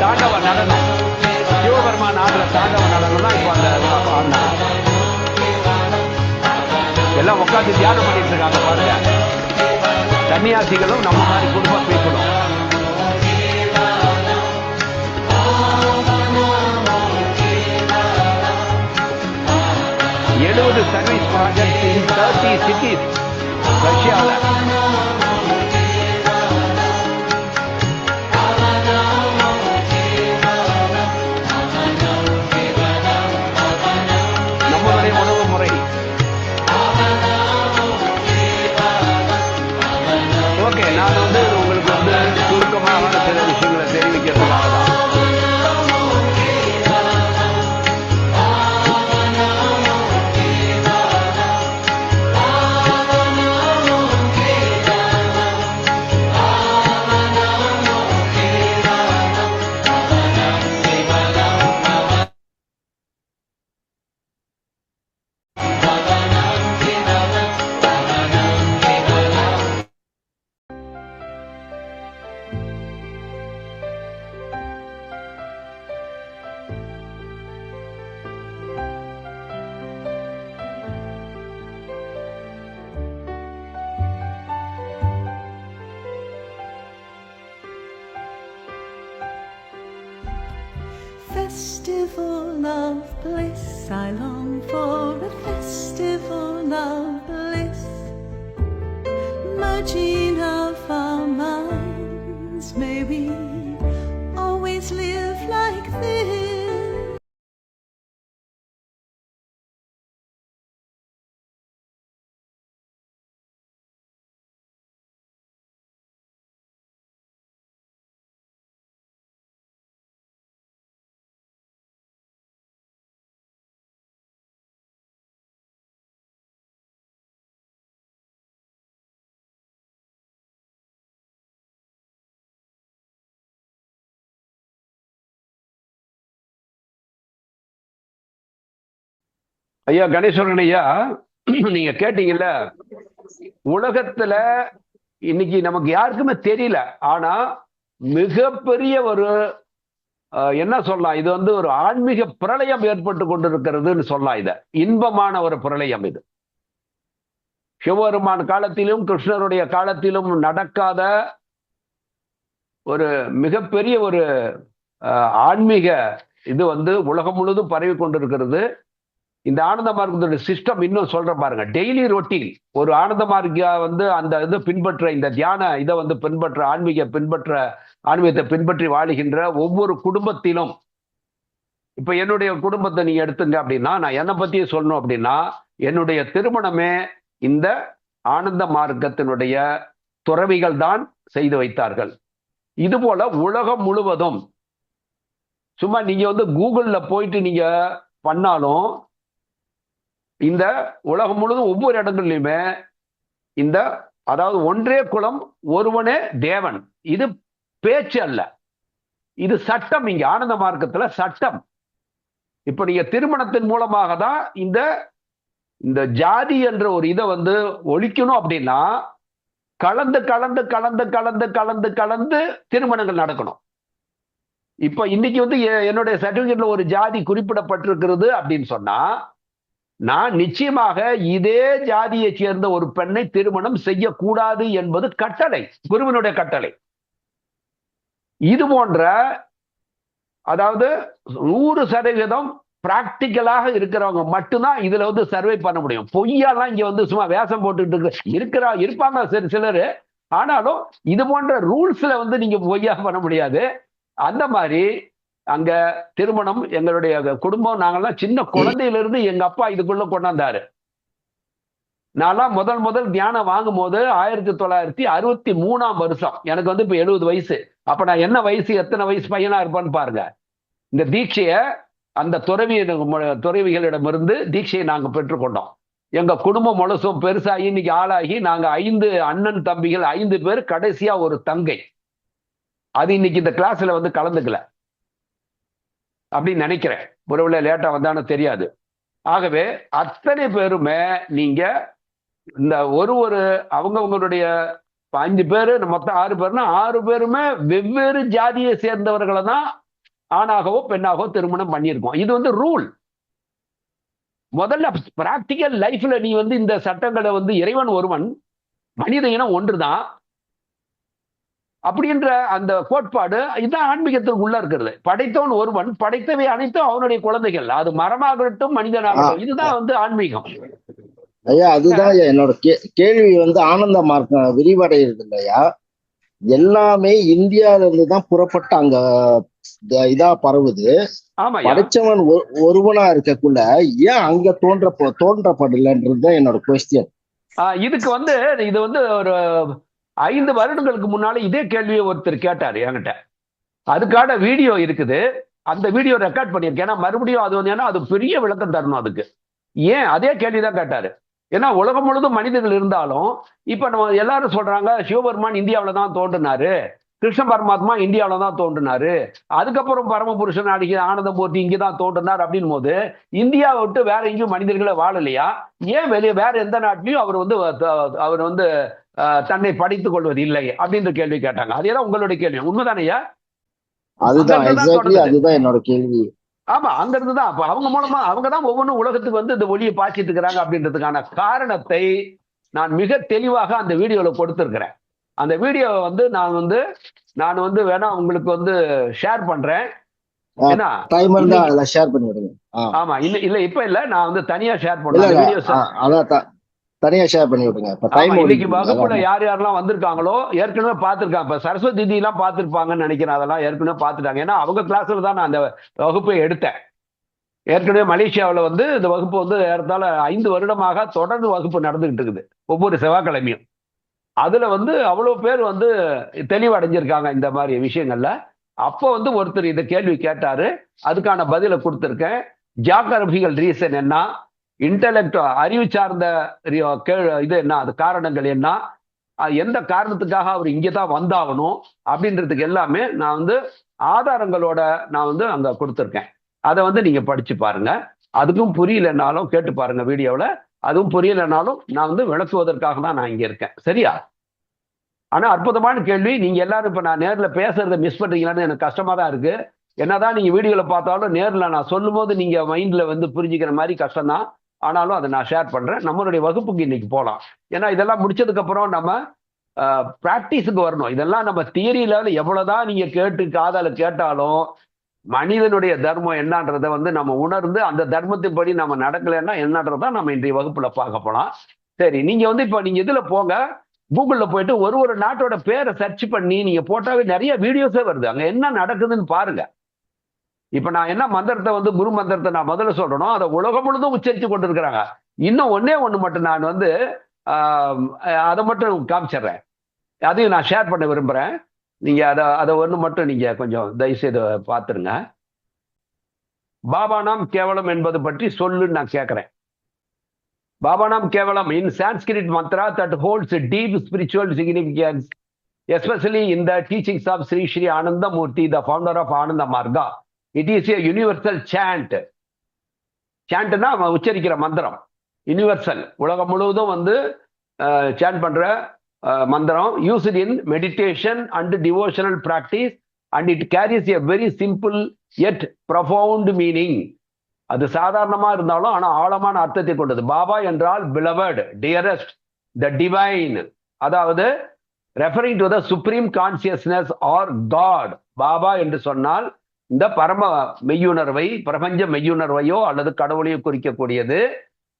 தாண்டவ நடனம், சிவபெருமான் ஆடுற தாண்டவ நடனம் தான் இப்ப அந்த எல்லாம் உட்காந்து தியானம் பண்ணிட்டு இருக்காங்க பாருங்க. சன்னியாசிகளும் நம்ம மாதிரி குடும்ப பீப்புளும். சர்வீஸ் ப்ராஜெக்ட் இன் 30 cities ரஷ்யாவில். நம்மளுடைய உணவு முறை. ஓகே, நான் உங்களுக்கு சுருக்கமாக சில விஷயங்களை தெரிவிக்கிறதுக்காக தான். Festival of bliss, I long for a festival of bliss, merging of our minds, may we always live like this. ஐயா கணேஸ்வரன் ஐயா, நீங்க கேட்டீங்கல்ல, உலகத்துல இன்னைக்கு நமக்கு யாருக்குமே தெரியல, ஆனா மிகப்பெரிய ஒரு என்ன சொல்லலாம், இது ஒரு ஆன்மீக பிரளயம் ஏற்பட்டு கொண்டிருக்கிறதுன்னு சொல்லலாம். இத இன்பமான ஒரு பிரளயம் இது. சிவபெருமான் காலத்திலும் கிருஷ்ணருடைய காலத்திலும் நடக்காத ஒரு மிகப்பெரிய ஒரு ஆன்மீக இது உலகம் முழுவதும் பரவி கொண்டிருக்கிறது. இந்த ஆனந்த மார்க்கத்தோட சிஸ்டம் இன்னும் சொல்ற பாருங்க. டெய்லி ரொட்டீன் ஒரு ஆனந்த மார்க்க அந்த இது பின்பற்ற, இந்த தியான இதை பின்பற்ற, ஆன்மீகத்தை பின்பற்றி வாழுகின்ற ஒவ்வொரு குடும்பத்திலும், இப்ப என்னுடைய குடும்பத்தை நீங்க எடுத்துங்க அப்படின்னா, நான் என்னை பத்தியே சொல்லணும் அப்படின்னா, என்னுடைய திருமணமே இந்த ஆனந்த மார்க்கத்தினுடைய துறவிகள் தான் செய்து வைத்தார்கள். இது போல உலகம் முழுவதும் சும்மா நீங்க வந்து கூகுள்ல போயிட்டு நீங்க பண்ணாலும் இந்த உலகம் முழுவதும் ஒவ்வொரு இடங்கள்லயுமே இந்த அதாவது ஒன்றே குலம் ஒருவனே தேவன், இது பேச்சு அல்ல, இது சட்டம். இங்க ஆனந்த மார்க்கத்துல சட்டம். இப்ப நீங்க திருமணத்தின் மூலமாக தான் இந்த இந்த ஜாதி என்ற ஒரு இதை வந்து ஒழிக்கணும். அப்படின்னா கலந்து கலந்து கலந்து கலந்து கலந்து கலந்து திருமணங்கள் நடக்கணும். இப்ப இன்னைக்கு வந்து என்னுடைய சர்டிபிகேட்ல ஒரு ஜாதி குறிப்பிடப்பட்டிருக்கிறது அப்படின்னு சொன்னா நான் நிச்சயமாக இதே ஜாதியை சேர்ந்த ஒரு பெண்ணை திருமணம் செய்யக்கூடாது என்பது கட்டளை, குருவினுடைய கட்டளை. இது போன்ற அதாவது 100% பிராக்டிக்கலாக இருக்கிறவங்க மட்டும்தான் இதுல வந்து சர்வே பண்ண முடியும். பொய்யாலாம் இங்க வந்து சும்மா வேஷம் போட்டுட்டு இருப்பாங்க சிலர். ஆனாலும் இது போன்ற ரூல்ஸ்ல வந்து நீங்க பொய்யா பண்ண முடியாது. அந்த மாதிரி அங்க திருமணம் எங்களுடைய குடும்பம் நாங்கெல்லாம் சின்ன குழந்தையிலிருந்து எங்க அப்பா இதுக்குள்ள கொண்டாந்தாரு. நான்லாம் முதல் தியானம் வாங்கும் போது 1963ஆம் வருஷம். எனக்கு வந்து இப்ப 70 வயசு. அப்ப நான் என்ன வயசு, எத்தனை வயசு பையனா இருப்பான்னு பாருங்க. இந்த தீட்சைய அந்த துறவிகளிடமிருந்து தீட்சையை நாங்க பெற்றுக்கொண்டோம். எங்க குடும்பம் முழுசும் பெருசாகி இன்னைக்கு ஆளாகி நாங்க 5 அண்ணன் தம்பிகள், 5 பேர், கடைசியா ஒரு தங்கை. அது இன்னைக்கு இந்த கிளாஸ்ல வந்து கலந்துக்கல அப்படின்னு நினைக்கிறேன். ஒருவேளை லேட்டா வந்தானு தெரியாது. ஆகவே அத்தனை பேருமே நீங்க இந்த அவங்களுடைய 5 பேரு மொத்தம் 6 பேர்னா 6 பேருமே வெவ்வேறு ஜாதியை சேர்ந்தவர்களை தான் ஆணாகவோ பெண்ணாகவோ திருமணம் பண்ணியிருக்கோம். இது வந்து ரூல். முதல்ல பிராக்டிக்கல் லைஃப்ல நீ வந்து இந்த சட்டங்களை வந்து இறைவன் ஒருவன், மனித இனம் ஒன்றுதான் அப்படின்ற அந்த கோட்பாடு இதுதான் ஆன்மீகத்திற்கு உள்ள இருக்கிறது. படைத்தவன் ஒருவன், படைத்தவை அனைத்தும் அவனுடைய குழந்தைகள், அது மரமாகட்டும் மனிதனாகட்டும். இதுதான் வந்து ஆன்மீகம். ஐயா அதுதான் என்னோட கேள்வி வந்து ஆனந்த மார்க்கம் விரிவடைகிறது இல்லையா? எல்லாமே இந்தியால இருந்து தான் புறப்பட்டு அங்க இதா பரவுது. படைச்சவன் ஒருவனா இருக்கக்குள்ள ஏன் அங்க தோன்றப்படலன்றதுதான் என்னோட கொஸ்டின். இதுக்கு வந்து இது வந்து ஒரு 5 வருடங்களுக்கு முன்னால இதே கேள்வியை ஒருத்தர் கேட்டாரு என்கிட்ட. அதுக்கான வீடியோ இருக்குது, அந்த வீடியோ ரெக்கார்ட் பண்ணியிருக்கேன். ஏன்னா மறுபடியும் அது வந்து அது பெரிய விளக்கம் தரணும் அதுக்கு. ஏன் அதே கேள்விதான் கேட்டாரு. ஏன்னா உலகம் முழுதும் மனிதர்கள் இருந்தாலும் இப்ப நம்ம எல்லாரும் சொல்றாங்க சிவபெருமான் இந்தியாவில தான் தோன்றினாரு, கிருஷ்ண பரமாத்மா இந்தியாவில தான் தோன்றினாரு, அதுக்கப்புறம் பரமபுருஷன் அடிக்க ஆனந்தமூர்த்தி இங்கதான் தோன்றினார் அப்படின் போது இந்தியாவை விட்டு வேற எங்கேயும் மனிதர்களை வாழலையா? ஏன் வெளியே வேற எந்த நாட்டிலையும் அவர் வந்து தன்னை படித்துக் கொள்வது இல்லை அப்படின்ற கேள்வி கேட்டாங்க. அதேதான் உங்களுடைய கேள்வி. உண்மைதானையா? அதுதான் என்னோட கேள்வி. ஆமா, அங்க இருந்துதான். அப்ப அவங்க மூலமா அவங்கதான் ஒவ்வொன்றும் உலகத்துக்கு வந்து இந்த ஒளியை பாய்ச்சிட்டு இருக்கிறாங்க அப்படின்றதுக்கான காரணத்தை நான் மிக தெளிவாக அந்த வீடியோல கொடுத்திருக்கிறேன். அந்த வீடியோவை வந்து நான் வந்து வேணா உங்களுக்கு வந்து ஷேர் பண்றேன். ஆமா, இல்ல இப்ப இல்ல, நான் வந்து தனியா ஷேர் பண்றேன். தனியா ஷேர் பண்ணி விடுங்க. இன்னைக்கு வகுப்புல யார் யாரெல்லாம் வந்திருக்காங்களோ ஏற்கனவே பார்த்திருக்காங்க. இப்ப சரஸ்வதி தீதி எல்லாம் பார்த்திருப்பாங்கன்னு நினைக்கிறேன். அதெல்லாம் ஏற்கனவே பார்த்துட்டாங்க. ஏன்னா அவங்க கிளாஸ்ல தான் நான் அந்த வகுப்பை எடுத்தேன். ஏற்கனவே மலேசியாவில் வந்து இந்த வகுப்பு வந்து ஏறத்தாழ 5 வருடமாக தொடர்ந்து வகுப்பு நடந்துகிட்டு இருக்குது, ஒவ்வொரு செவ்வாய்க்கிழமையும். அதுல வந்து அவ்வளவு பேர் வந்து தெளிவடைஞ்சிருக்காங்க இந்த மாதிரி விஷயங்கள்ல. அப்போ வந்து ஒருத்தர் இந்த கேள்வி கேட்டாரு, அதுக்கான பதிலை கொடுத்திருக்கேன். ஜியாகிரபிக்கல் ரீசன் என்ன, இன்டெலெக்ட் அறிவு சார்ந்த இது என்ன, அது காரணங்கள் என்ன, எந்த காரணத்துக்காக அவர் இங்கதான் வந்தாகணும் அப்படின்றதுக்கு எல்லாமே நான் வந்து ஆதாரங்களோட நான் வந்து அங்க கொடுத்துருக்கேன். அதை வந்து நீங்க படிச்சு பாருங்க. அதுக்கும் புரியலனாலும் கேட்டு பாருங்க வீடியோவில். அதுவும் புரியலனாலும் நான் வந்து விளக்குவதற்காக தான் நான் இங்க இருக்கேன். சரியா? ஆனா அற்புதமான கேள்வி. நீங்க எல்லாரும் இப்ப நான் நேர்ல பேசுறதை மிஸ் பண்றீங்களான்னு எனக்கு கஷ்டமா தான் இருக்கு. என்னதான் நீங்க வீடியோல பார்த்தாலும் நேர்ல நான் சொல்லும் போது நீங்க மைண்ட்ல வந்து புரிஞ்சுக்கிற மாதிரி கஷ்டம்தான். ஆனாலும் அதை நான் ஷேர் பண்றேன். நம்மளுடைய வகுப்புக்கு இன்னைக்கு போகலாம். ஏன்னா இதெல்லாம் முடிச்சதுக்கு அப்புறம் நம்ம பிராக்டிஸுக்கு வரணும். இதெல்லாம் நம்ம தியரியில எவ்வளவுதான் நீங்க காதால கேட்டாலும் மனிதனுடைய தர்மம் என்னன்றதை வந்து நம்ம உணர்ந்து அந்த தர்மத்தின்படி நம்ம நடக்கலைன்னா என்னன்றதான் நம்ம இன்றைய வகுப்புல பார்க்க போலாம். சரி, நீங்க வந்து இப்ப நீங்க இதுல போங்க, கூகுள்ல போயிட்டு ஒரு நாட்டோட பேரை சர்ச் பண்ணி நீங்க போட்டாவே நிறைய வீடியோஸே வருது. அங்க என்ன நடக்குதுன்னு பாருங்க. இப்ப நான் என்ன மந்திரத்தை வந்து குரு மந்திரத்தை நான் முதல்ல சொல்றேனோ அதை உலகம் முழுதும் உச்சரித்து கொண்டிருக்கிறாங்க. இன்னும் ஒன்னே ஒண்ணு மட்டும் நான் வந்து அதை மட்டும் காமிச்சிடுறேன். அதையும் நான் ஷேர் பண்ண விரும்புறேன். நீங்க அதை ஒண்ணு மட்டும் நீங்க கொஞ்சம் தயவுசெய்து பார்த்துருங்க. பாபா நாம் கேவலம் என்பது பற்றி சொல்லுன்னு நான் கேட்கிறேன். பாபா நாம் கேவலம் in Sanskrit mantra that holds a deep spiritual significance, especially in the teachings of Sri Sri Ananda Murti, the founder of Ananda Marga. It is a universal chant. சாண்ட்னா உச்சரிக்கிற மந்திரம், யூனிவர்சல், உலகம் முழுவதும் வந்து சாண்ட் பண்ற மந்திரம், used in meditation and devotional practice, and it carries a very simple yet profound meaning. அது சாதாரணமா இருந்தாலும் ஆனா ஆழமான அர்த்தத்தை கொண்டது. பாபா என்றால் பிலவர்ட், டியரஸ்ட், த டிவைன், அதாவது referring to the supreme consciousness or God. Baba என்று சொன்னால் இந்த பரம மெய்யுணர்வை, பிரபஞ்ச மெய்யுணர்வையோ அல்லது கடவுளையோ குறிக்கக்கூடியது.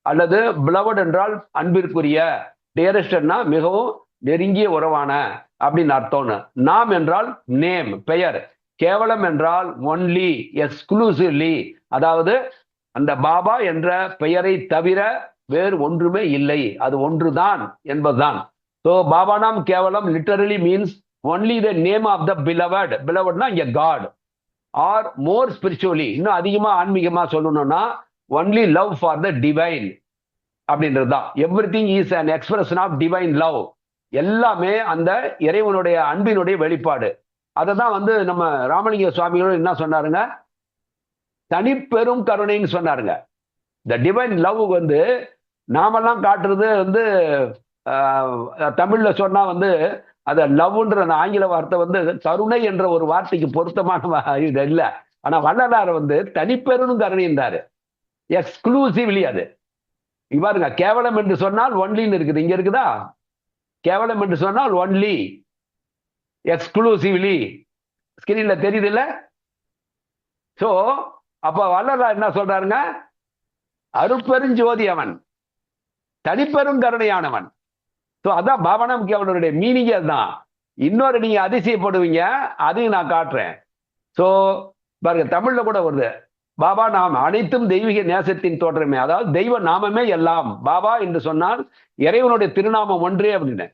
அல்லது பிலவர்ட் என்றால் அன்பிற்குரிய, டியரஸ்ட்னா மிகவும் நெருங்கிய உறவான அப்படின்னு அர்த்தம்னு. நாம் என்றால் நேம், பெயர். கேவலம் என்றால் ஒன்லி, எக்ஸ்க்ளூசிவ்லி, அதாவது அந்த பாபா என்ற பெயரை தவிர வேறு ஒன்றுமே இல்லை, அது ஒன்றுதான் என்பதுதான். So Baba Nam Kevalam literally means only the name of the beloved. பிலவர்ட்னா இங்க காட். ஆர் மோர் ஸ்பிரிச்சுவலி, இன்னும் அதிகமா ஆன்மீகமா சொல்லணும்னா only love for the divine அப்படின்றது தான். Everything is an expression of divine love. எல்லாமே அந்த இறைவனுடைய அன்பினுடைய வெளிப்பாடு. அதை தான் வந்து நம்ம ராமலிங்க சுவாமிகளும் என்ன சொன்னாருங்க, தனிப்பெரும் கருணைன்னு சொன்னாருங்க. இந்த டிவைன் லவ் வந்து நாமெல்லாம் காட்டுறது வந்து தமிழ்ல சொன்னா வந்து அத லவ்ன்ற அந்த ஆங்கில வார்த்தை வந்து கருணை என்ற ஒரு வார்த்தைக்கு பொருத்தமான இது இல்லை. ஆனா வள்ளலார் வந்து தனிப்பெரும் கருணைன்றாரு, எக்ஸ்க்ளூசிவ்லி. அது பாருங்க, கேவலம் என்று சொன்னால் ஒன்லின்னு இருக்குது, இங்க இருக்குதா? கேவலம் என்று சொன்னால் ஒன்லி, எக்ஸ்க்ளூசிவ்லி, ஸ்கிரீன்ல தெரியுது இல்ல? சோ அப்ப வள்ளலார் என்ன சொல்றாருங்க, அருட்பெருஞ்சோதி அவன், தனிப்பெரும் கருணையானவன். ஸோ அதான் பாபா நாம் கேவலருடைய மீனிங். அதுதான். இன்னொரு நீங்க அதிசயப்படுவீங்க, அதையும் நான் காட்டுறேன். ஸோ பாருங்க, தமிழ்ல கூட வருது, பாபா நாம் அனைத்தும் தெய்வீக நேசத்தின் தோற்றமே, அதாவது தெய்வ நாமமே எல்லாம். பாபா என்று சொன்னால் இறைவனுடைய திருநாமம் ஒன்றே அப்படின்னு.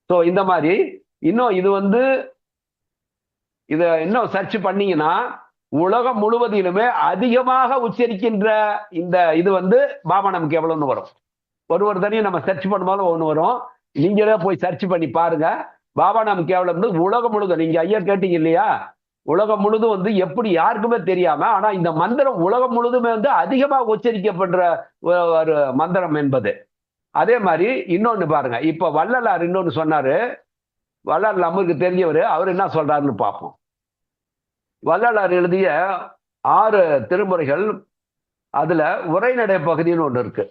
ஸோ இந்த மாதிரி இன்னும் இது வந்து இதை இன்னும் சர்ச் பண்ணீங்கன்னா உலகம் முழுவதிலுமே அதிகமாக உச்சரிக்கின்ற இந்த இது வந்து பாபா நமக்கு எவ்வளவுன்னு வரும். ஒரு தனியும் நம்ம சர்ச் பண்ணும்போது ஒன்று வரும், நீங்களே போய் சர்ச் பண்ணி பாருங்க. பாபா நமக்கு எவ்வளவு உலகம் முழுதும், நீங்க ஐயா கேட்டீங்க இல்லையா, உலகம் முழுதும் வந்து எப்படி யாருக்குமே தெரியாம, ஆனா இந்த மந்திரம் உலகம் முழுதுமே வந்து அதிகமாக உச்சரிக்கப்படுற ஒரு மந்திரம் என்பது. அதே மாதிரி இன்னொன்னு பாருங்க, இப்ப வள்ளலார் இன்னொன்னு சொன்னாரு, வள்ளலார் நம்மளுக்கு தெரிஞ்சவர், அவர் என்ன சொல்றாருன்னு பார்ப்போம். வள்ளலார் எழுதிய 6 திருமுறைகள், அதுல உரைநடை பகுதின்னு ஒன்று இருக்கு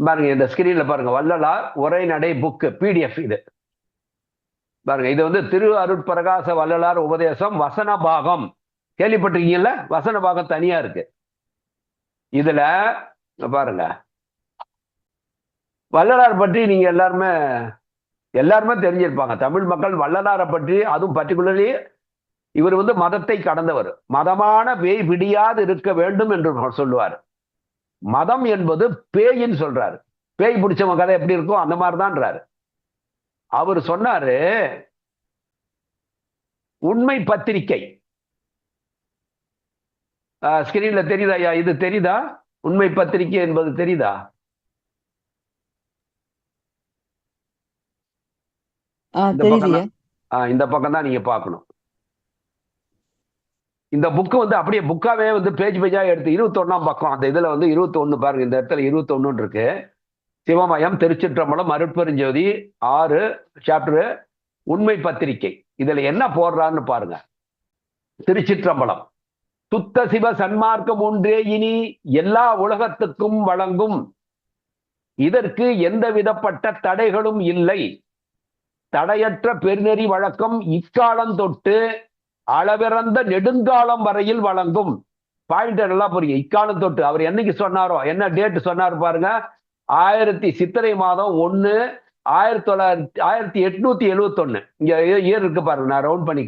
பாருங்க. இந்த ஸ்கிரீன்ல பாருங்க, வள்ளலார் உரைநடை புக் PDF இது பாருங்க. இது வந்து திரு அருட்பிரகாச வள்ளலார் உபதேசம் வசன பாகம். கேள்விப்பட்டிருக்கீங்கல்ல? வசன பாகம் தனியா இருக்கு. இதுல பாருங்க, வள்ளலார் பற்றி நீங்க எல்லாருமே தெரிஞ்சிருப்பாங்க. தமிழ் மக்கள் வள்ளலாரை பற்றி, அதுவும் பர்டிகுலர்லி இவர் வந்து மதத்தை கடந்தவர். மதமான பேய் பிடியாது இருக்க வேண்டும் என்று சொல்லுவார். மதம் என்பது பேயின்னு சொல்றாரு. பேய் பிடிச்சவங்க கதை எப்படி இருக்கும் அந்த மாதிரிதான்றாரு. அவர் சொன்னாரு, உண்மை பத்திரிகை. ஸ்கிரீன்ல தெரியுதா ஐயா? இது தெரியுதா? உண்மை பத்திரிகை என்பது தெரியுதா? இந்த பக்கம் தான் நீங்க பார்க்கணும். இந்த புக்கு வந்து அப்படியே புக்காவே வந்து பேஜ் பேஜா எடுத்து 21ஆம் பக்கம், அந்த இதுல வந்து 21 பாருங்க, இந்த இடத்துல 21 இருக்கு. சிவமயம், திருச்சிற்றம்பலம், அருட்பெருஞ்சோதி 6 சாப்டர் உண்மை பத்திரிகை. இதுல என்ன போடுறான்னு பாருங்க. திருச்சிற்றம்பலம், சுத்த சிவ சன்மார்க்கம் ஒன்றே இனி எல்லா உலகத்துக்கும் வழங்கும், இதற்கு எந்த விதப்பட்ட தடைகளும் இல்லை, தடையற்ற பெருநெறி வழக்கம் இக்காலம் தொட்டு அளவிறந்த நெடுங்காலம் வரையில் வழங்கும். பாயிண்ட் நல்லா புரியுங்க. இக்காலம் தொட்டு அவர் என்னைக்கு சொன்னாரோ, என்ன டேட் சொன்னாரு பாருங்க, சித்திரை மாதம் 1 1871. இங்க இயர் இருக்கு பாருங்க, நான் ரவுண்ட் பண்ணி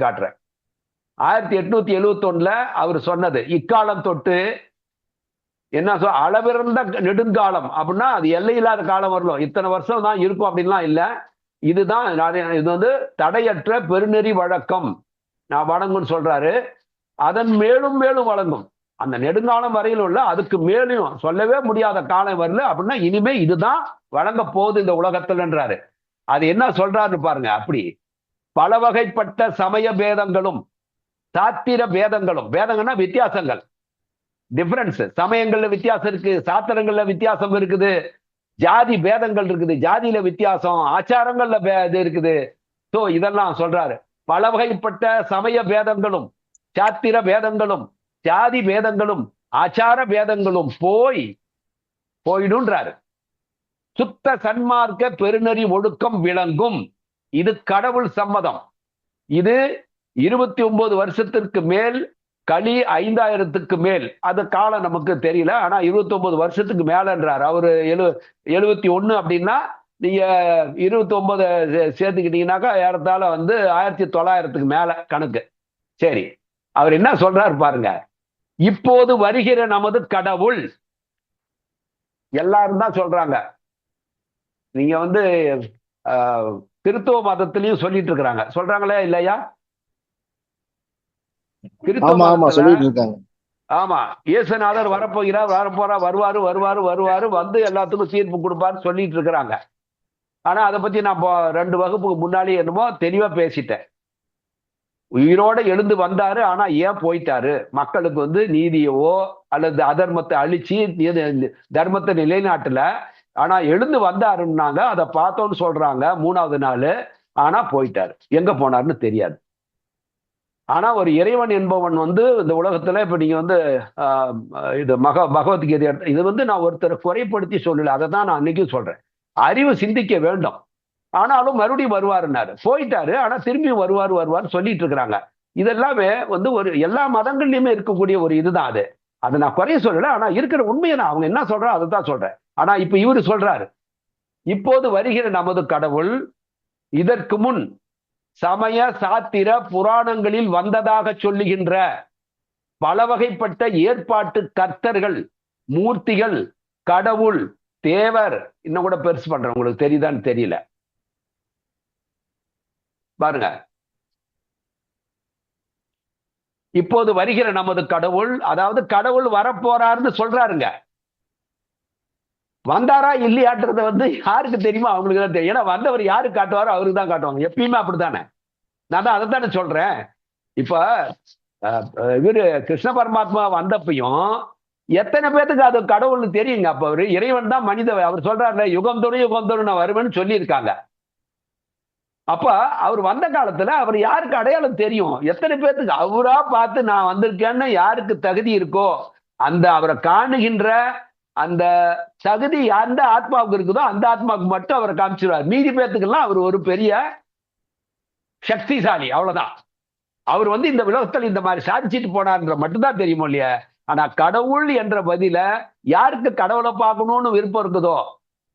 என்ன அளவிறந்த நெடுங்காலம் அப்படின்னா அது எல்லை இல்லாத காலம் வரலாம், இத்தனை வருஷம் தான் இருக்கும் அப்படின்லாம் இல்லை. இதுதான் இது வந்து தடையற்ற பெருநெறி வழக்கம் நான் வழங்குன்னு சொல்றாரு. அதன் மேலும் மேலும் வழங்கும். அந்த நெடுங்காலம் வரையில் உள்ள அதுக்கு மேலும் சொல்லவே முடியாத காலம் வரல அப்படின்னா இனிமே இதுதான் வழங்க போகுது இந்த உலகத்துலன்றாரு. அது என்ன சொல்றாரு பாருங்க. அப்படி பல வகைப்பட்ட சமய பேதங்களும் சாத்திர பேதங்களும், பேதங்கன்னா வித்தியாசங்கள், டிஃபரன்ஸ், சமயங்கள்ல வித்தியாசம் இருக்கு, சாத்திரங்கள்ல வித்தியாசம் இருக்குது, ஜாதி பேதங்கள் இருக்குது, ஜாதியில வித்தியாசம், ஆச்சாரங்கள்ல இது இருக்குது. சோ இதெல்லாம் சொல்றாரு. பல வகைப்பட்ட சமய பேதங்களும் சாத்திர பேதங்களும் ஜாதி பேதங்களும் ஆச்சார பேதங்களும் போயிடுன்றாரு. சுத்த சன்மார்க்க பெருநெறி ஒழுக்கம் விளங்கும். இது கடவுள் சம்மதம். இது 29 வருஷத்திற்கு மேல், களி 5000க்கு மேல், அது காலம் நமக்கு தெரியல. ஆனா 29 வருஷத்துக்கு மேலன்றார் அவரு. 71 அப்படின்னா நீங்க 29 சேர்த்துக்கிட்டீங்கன்னாக்கா ஏறத்தாழ வந்து 1900க்கு மேல கணக்கு. சரி, அவர் என்ன சொல்றாரு பாருங்க. இப்போது வருகிற நமது கடவுள், எல்லாரும் தான் சொல்றாங்க. நீங்க வந்து கிறிஸ்துவ மதத்திலையும் சொல்லிட்டு இருக்கிறாங்க, சொல்றாங்களே இல்லையா? ஆமா, இயேசுநாதர் வரப்போகிறார், வருவாரு, வந்து எல்லாத்துக்கும் தீர்ப்பு கொடுப்பாரு சொல்லிட்டு இருக்கிறாங்க. ஆனா அதை பத்தி நான் 2 வகுப்புக்கு முன்னாடி என்னமோ தெளிவா பேசிட்டேன். உயிரோட எழுந்து வந்தாரு, ஆனா ஏன் போயிட்டாரு? மக்களுக்கு வந்து நீதியவோ அல்லது அதர்மத்தை அழிச்சு தர்மத்தை நிலைநாட்டுல. ஆனா எழுந்து வந்தாருன்னாங்க, அதை பார்த்தோன்னு சொல்றாங்க 3வது நாள். ஆனா போயிட்டாரு, எங்க போனாருன்னு தெரியாது. ஆனா ஒரு இறைவன் என்பவன் வந்து இந்த உலகத்துல இப்ப நீங்க வந்து இது பகவத்கீதை இது வந்து நான் ஒருத்தரை குறைப்படுத்தி சொல்லல, அதை தான் நான் அன்னைக்கும் சொல்றேன். அறிவு சிந்திக்க வேண்டும். ஆனாலும் மறுபடியும் வருவாருன்னாரு, போயிட்டாரு. ஆனா திரும்பியும் வருவார் சொல்லிட்டு இருக்கிறாங்க. இதெல்லாமே வந்து ஒரு எல்லா மதங்கள்லயுமே இருக்கக்கூடிய ஒரு இதுதான் அது. அதை நான் குறைய சொல்லல, ஆனா இருக்கிற உண்மையை நான் அவங்க என்ன சொல்றேன் அதை தான் சொல்றேன். ஆனா இப்ப இவரு சொல்றாரு, இப்போது வருகிற நமது கடவுள் இதற்கு முன் சமய சாத்திர புராணங்களில் வந்ததாக சொல்லுகின்ற பல வகைப்பட்ட ஏற்பாட்டு கர்த்தர்கள், மூர்த்திகள், கடவுள், தேவர், இன்னும் கூட பெருசு பண்றேன், உங்களுக்கு தெரியுதான்னு தெரியல பாருங்க. இப்போது வருகிற நமது கடவுள், அதாவது கடவுள் வரப்போறாருன்னு சொல்றாருங்க. வந்தாரா இல்லையான்றத வந்து யாருக்கு தெரியுமா? அவங்களுக்கு தான் தெரியும். ஏன்னா வந்தவர் யாரு காட்டுவாரோ அவருக்கு தான் காட்டுவாங்க, எப்பயுமே அப்படித்தானே. நான் தான் அதைத்தானே சொல்றேன். இப்ப இவரு கிருஷ்ண பரமாத்மா வந்தப்பையும் எத்தனை பேருக்கு அது கடவுள்னு தெரியுங்க. அப்ப அவரு இறைவன் தான் மனித, அவர் சொல்றாரு யுகம் தோறும் நான் வருவேன்னு சொல்லி இருக்காங்க. அப்ப அவர் வந்த காலத்துல அவர் யாருக்கு அடையாளம் தெரியும்? எத்தனை பேருக்கு அவரா பார்த்து நான் வந்திருக்கேன்னு யாருக்கு தகுதி இருக்கோ அந்த அவரை காணுகின்ற அந்த தகுதி எந்த ஆத்மாவுக்கு இருக்குதோ அந்த ஆத்மாவுக்கு மட்டும் அவரை காமிச்சிருவார். மீதி பேத்துக்கெல்லாம் அவர் ஒரு பெரிய சக்திசாலி, அவ்வளவுதான். அவர் வந்து இந்த உலகத்தில் இந்த மாதிரி சாதிச்சுட்டு போனார்ன்ற மட்டும்தான் தெரியுமோ இல்லையா? ஆனா கடவுள் என்ற பதில யாருக்கு கடவுளை பார்க்கணும்னு விருப்பம் இருக்குதோ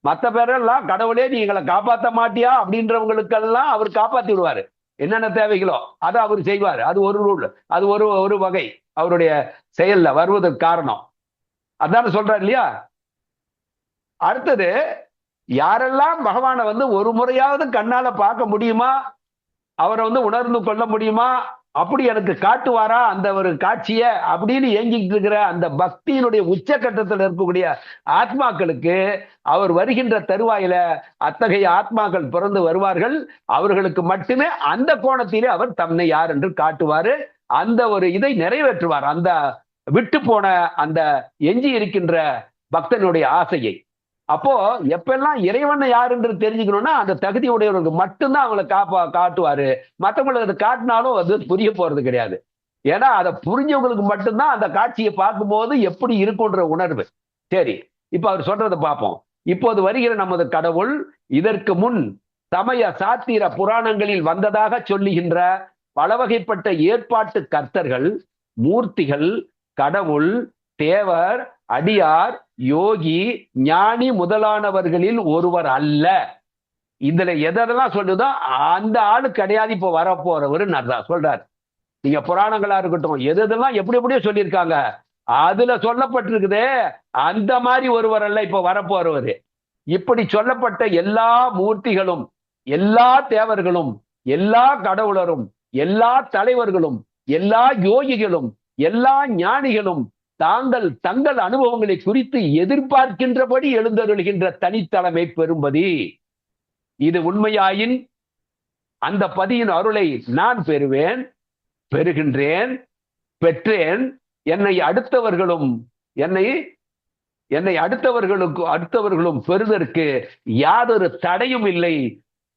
மற்ற பேரெல்லாம் கடவுளே நீ எங்களை காப்பாற்ற மாட்டியா அப்படின்றவங்களுக்கெல்லாம் அவர் காப்பாத்தி விடுவாரு. என்னென்ன தேவைகளோ அதை அவர் செய்வார். அது ஒரு ரூல், அது ஒரு வகை அவருடைய செயல்ல வருவதற்கு காரணம். அதான சொல்றாரு இல்லையா? அடுத்தது, யாரெல்லாம் பகவானை வந்து ஒரு முறையாவது கண்ணால பார்க்க முடியுமா, அவரை வந்து உணர்ந்து கொள்ள முடியுமா, அப்படி எனக்கு காட்டுவாரா அந்த ஒரு காட்சிய அப்படின்னு ஏங்கிட்டு இருக்கிற அந்த பக்தியினுடைய உச்சகட்டத்தில் இருக்கக்கூடிய ஆத்மாக்களுக்கு அவர் வருகின்ற தருவாயில அத்தகைய ஆத்மாக்கள் பிறந்து வருவார்கள். அவர்களுக்கு மட்டுமே அந்த கோணத்திலே அவர் தன்னை யார் என்று காட்டுவாரு. அந்த ஒரு இதை நிறைவேற்றுவார், அந்த விட்டு போன அந்த எஞ்சி இருக்கின்ற பக்தனுடைய ஆசையை. அப்போ எப்பெல்லாம் இறைவனை யார் என்று தெரிஞ்சுக்கணும்னா அந்த தகுதி உடையவர்களுக்கு மட்டும்தான் அவங்களை காட்டுவாரு. மற்றவங்களுக்கு அது காட்டினாலும் அது புரிய போறது கிடையாது. ஏன்னா அதை புரிஞ்சவங்களுக்கு மட்டும்தான் அந்த காட்சியை பார்க்கும்போது எப்படி இருக்குன்ற உணர்வு. சரி, இப்ப அவர் சொல்றதை பார்ப்போம். இப்போது வருகிற நமது கடவுள் இதற்கு முன் சமய சாத்திர புராணங்களில் வந்ததாக சொல்லுகின்ற பல வகைப்பட்ட ஏற்பாட்டு கர்த்தர்கள், மூர்த்திகள், கடவுள், தேவர், அடியார், யோகி, ஞானி முதலானவர்களில் ஒருவர் அல்ல. இதுல எதெல்லாம் சொல்லுதோ அந்த ஆளு கிடையாது இப்ப வரப்போறவர் சொல்றாரு. நீங்க புராணங்களா இருக்கட்டும், எதெல்லாம் எப்படி எப்படியோ சொல்லியிருக்காங்க, அதுல சொல்லப்பட்டிருக்குதே அந்த மாதிரி ஒருவர் அல்ல இப்ப வரப்போறவர். இப்படி சொல்லப்பட்ட எல்லா மூர்த்திகளும், எல்லா தேவர்களும், எல்லா கடவுளரும், எல்லா தலைவர்களும், எல்லா யோகிகளும், எல்லா ஞானிகளும் தாங்கள் தங்கள் அனுபவங்களை குறித்து எதிர்பார்க்கின்றபடி எழுந்தருள்கின்ற தனித்தலைமை பெறும்படி. இது உண்மையாயின் அந்த பதியின் அருளை நான் பெறுவேன், பெறுகின்றேன், பெற்றேன். என்னை அடுத்தவர்களும் பெறுதற்கு யாதொரு தடையும் இல்லை.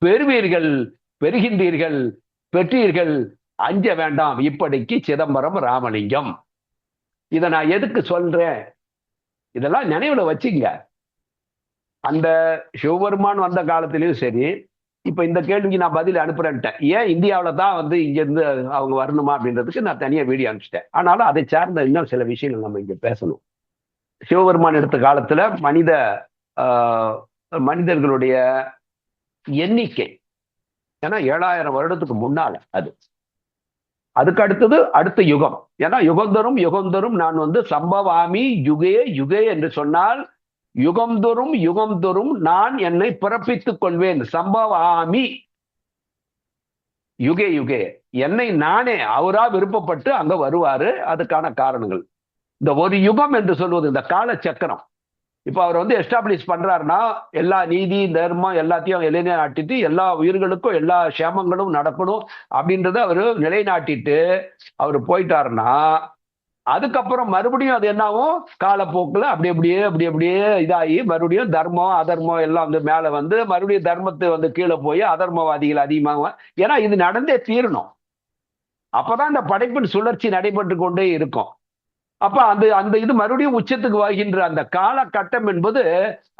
பெறுவீர்கள், பெறுகின்றீர்கள், பெற்றீர்கள், அஞ்ச வேண்டாம். இப்படிக்கு சிதம்பரம் ராமலிங்கம். இதை நான் எதுக்கு சொல்றேன்? இதெல்லாம் நினைவுல வச்சுங்க. அந்த சிவபெருமான் வந்த காலத்திலயும் சரி, இப்ப இந்த கேள்விக்கு நான் பதில் அனுப்புறேன்ட்டேன். ஏன் இந்தியாவில தான் இங்க இருந்து அவங்க வரணுமா அப்படின்றதுக்கு நான் தனியா வீடியோ அனுப்பிச்சிட்டேன். ஆனாலும் அதை சார்ந்த இன்னும் சில விஷயங்கள் நம்ம இங்க பேசணும். சிவபெருமான் எடுத்த காலத்துல மனிதர்களுடைய எண்ணிக்கை, ஏன்னா 7000 வருடத்துக்கு முன்னால அதுக்கு அடுத்தது அடுத்த யுகம். ஏன்னா யுகந்தோறும் நான் சம்பவாமி யுகே யுகே என்று சொன்னால் யுகந்தோறும் நான் என்னை பிறப்பித்துக் கொள்வேன். சம்பவாமி யுகே யுகே, என்னை நானே அவரா விருப்பப்பட்டு அங்க வருவாரு. அதுக்கான காரணங்கள் இந்த ஒரு யுகம் என்று சொல்வது இந்த கால சக்கரம். இப்ப அவர் எஸ்டாப்ளிஷ் பண்றாருன்னா எல்லா நீதி தர்மம் எல்லாத்தையும் நிலைநாட்டிட்டு எல்லா உயிர்களுக்கும் எல்லா சேமங்களும் நடக்கணும் அப்படின்றத அவரு நிலைநாட்டிட்டு அவர் போயிட்டாருன்னா, அதுக்கப்புறம் மறுபடியும் அது என்னாகும், காலப்போக்கில் அப்படி அப்படியே இதாகி மறுபடியும் தர்மம் அதர்மம் எல்லாம் மேல மறுபடியும் தர்மத்தை கீழே போய் அதர்மவாதிகள் அதிகமாகும். ஏன்னா இது நடந்தே தீரணும். அப்பதான் இந்த படைப்பின் சுழற்சி நடைபெற்று கொண்டே இருக்கும். அப்ப அந்த இது மறுபடியும் உச்சத்துக்கு வருகின்ற அந்த காலகட்டம் என்பது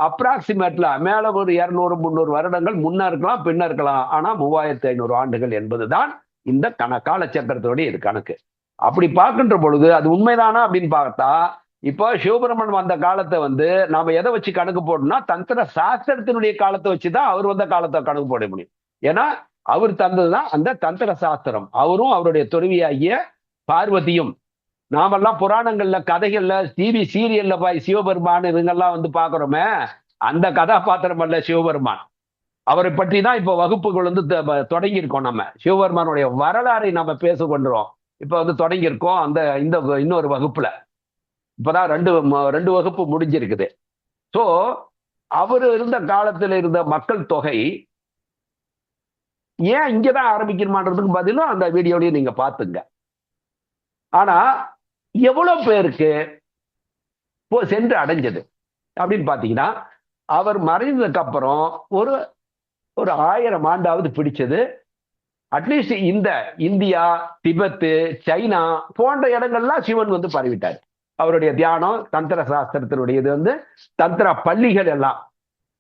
அப்ராக்சிமேட்ல மேல ஒரு 200-300 வருடங்கள் முன்ன இருக்கலாம் பின்ன இருக்கலாம். ஆனா 3500 ஆண்டுகள் என்பதுதான் இந்த காலச்சக்கரத்தோடைய இது கணக்கு. அப்படி பார்க்கின்ற பொழுது அது உண்மைதானா அப்படின்னு பார்த்தா, இப்போ சிவபெருமன் வந்த காலத்தை நாம எதை வச்சு கணக்கு போடணும்னா தந்திர சாஸ்திரத்தினுடைய காலத்தை வச்சுதான் அவர் வந்த காலத்தை கணக்கு போட முடியும். ஏன்னா அவர் தந்ததுதான் அந்த தந்திர சாஸ்திரம். அவரும் அவருடைய துறவியாகிய பார்வதியும். நாமெல்லாம் புராணங்கள்ல கதைகள்ல டிவி சீரியல்ல போய் சிவபெருமான் இவங்கெல்லாம் பாக்குறோமே, அந்த கதாபாத்திரம் அல்ல சிவபெருமான். அவரை பற்றி தான் இப்ப வகுப்புகள் தொடங்கி இருக்கோம். நம்ம சிவபெருமானுடைய வரலாறை நம்ம பேச கொண்டுறோம். இப்ப தொடங்கி இருக்கோம் அந்த இன்னொரு வகுப்புல. இப்பதான் ரெண்டு வகுப்பு முடிஞ்சிருக்குது. சோ அவர் இருந்த காலத்துல இருந்த மக்கள் தொகை ஏன் இங்கதான் ஆரம்பிக்கணுமான்றதுக்கு பதிலும் அந்த வீடியோலயும் நீங்க பாத்துங்க. ஆனா எவ்வளவு பேருக்கு சென்று அடைஞ்சது அப்படின்னு பாத்தீங்கன்னா, அவர் மறைந்ததுக்கு அப்புறம் ஒரு 1000 ஆண்டாவது பிடிச்சது. அட்லீஸ்ட் இந்த இந்தியா, திபெத்து, சைனா போன்ற இடங்கள்லாம் சிவன் பரவிட்டார். அவருடைய தியானம் தந்திர சாஸ்திரத்தினுடைய தந்திர பள்ளிகள் எல்லாம்.